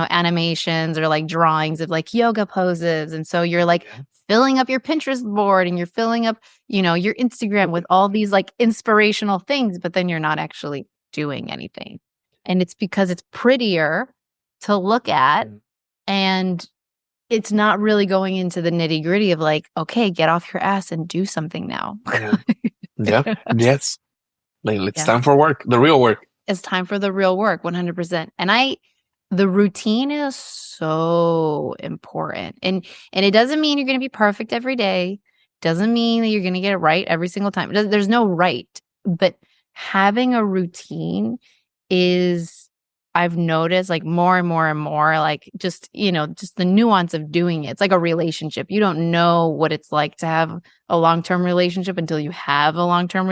animations or like drawings of like yoga poses. And so you're like filling up your Pinterest board and you're filling up, your Instagram with all these like inspirational things, but then you're not actually doing anything. And it's because it's prettier to look at and it's not really going into the nitty gritty of like, okay, get off your ass and do something now. Yeah. Yeah. Yes. Like, it's Yeah. time for work, the real work. It's time for the real work, 100%. And the routine is so important. And it doesn't mean you're going to be perfect every day. Doesn't mean that you're going to get it right every single time. There's no right, but having a routine is I've noticed like more and more and more like just the nuance of doing it. It's like a relationship. You don't know what it's like to have a long-term relationship until you have a long-term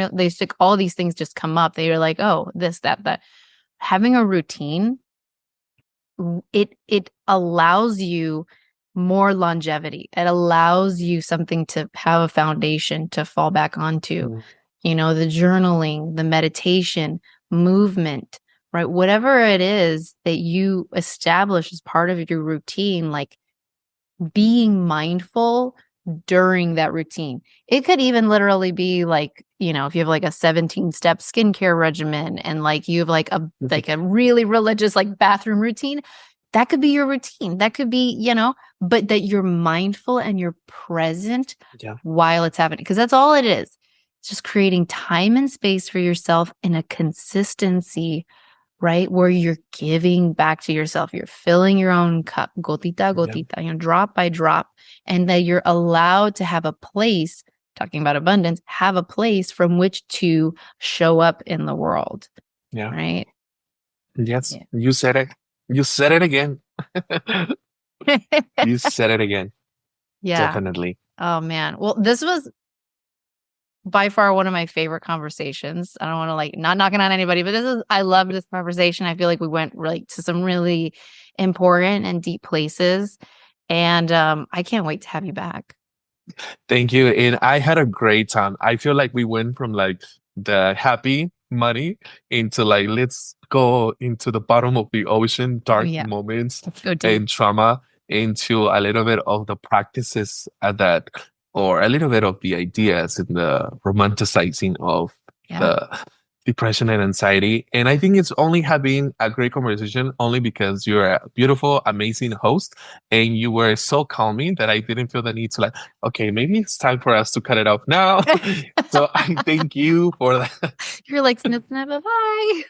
all these things just come up that you're like, oh, this, that. Having a routine, it allows you more longevity. It allows you something to have a foundation to fall back onto. The journaling, the meditation, movement, right? Whatever it is that you establish as part of your routine, like being mindful during that routine. It could even literally be like, if you have like a 17-step skincare regimen and like you have like a really religious like bathroom routine, that could be your routine. That could be, but that you're mindful and you're present while it's happening. Because that's all it is. It's just creating time and space for yourself in a consistency, right? Where you're giving back to yourself. You're filling your own cup, gotita, gotita, drop by drop, and that you're allowed to have a place, talking about abundance, have a place from which to show up in the world. Yeah. Right? Yes. Yeah. You said it. You said it again. You said it again. Yeah. Definitely. Oh, man. Well, this was by far one of my favorite conversations. I don't want to like not knocking on anybody, but I love this conversation. I feel like we went really to some really important and deep places. And I can't wait to have you back. Thank you. And I had a great time. I feel like we went from like the happy money into like, let's go into the bottom of the ocean, dark moments and trauma, into a little bit of the practices that, or a little bit of the ideas and the romanticizing of the depression and anxiety. And I think it's only having a great conversation only because you're a beautiful, amazing host and you were so calming that I didn't feel the need to like, okay, maybe it's time for us to cut it off now. So I thank you for that. You're like, snip, snap, bye.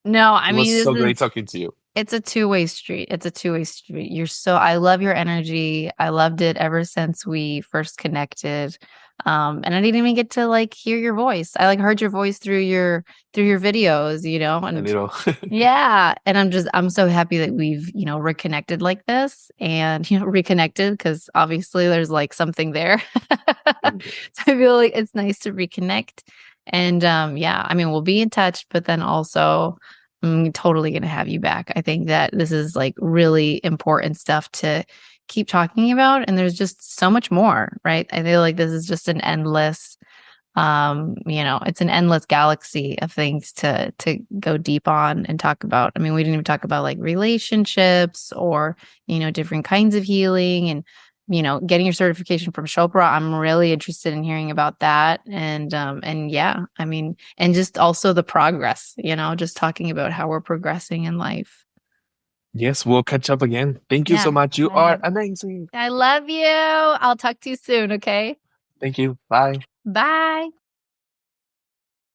No, I mean, it was so great talking to you. It's a two-way street. It's a two-way street. I love your energy. I loved it ever since we first connected. And I didn't even get to like hear your voice. I like heard your voice through your videos, and yeah. And I'm so happy that we've, reconnected like this and, reconnected because obviously there's like something there. So I feel like it's nice to reconnect. And yeah, I mean, we'll be in touch, but then also I'm totally going to have you back. I think that this is like really important stuff to keep talking about. And there's just so much more, right? I feel like this is just an endless, it's an endless galaxy of things to go deep on and talk about. I mean, we didn't even talk about like relationships or, different kinds of healing and, getting your certification from Chopra. I'm really interested in hearing about that. And yeah, I mean, and just also the progress, just talking about how we're progressing in life. Yes, we'll catch up again. Thank you so much. You are amazing. I love you. I'll talk to you soon. Okay. Thank you. Bye. Bye.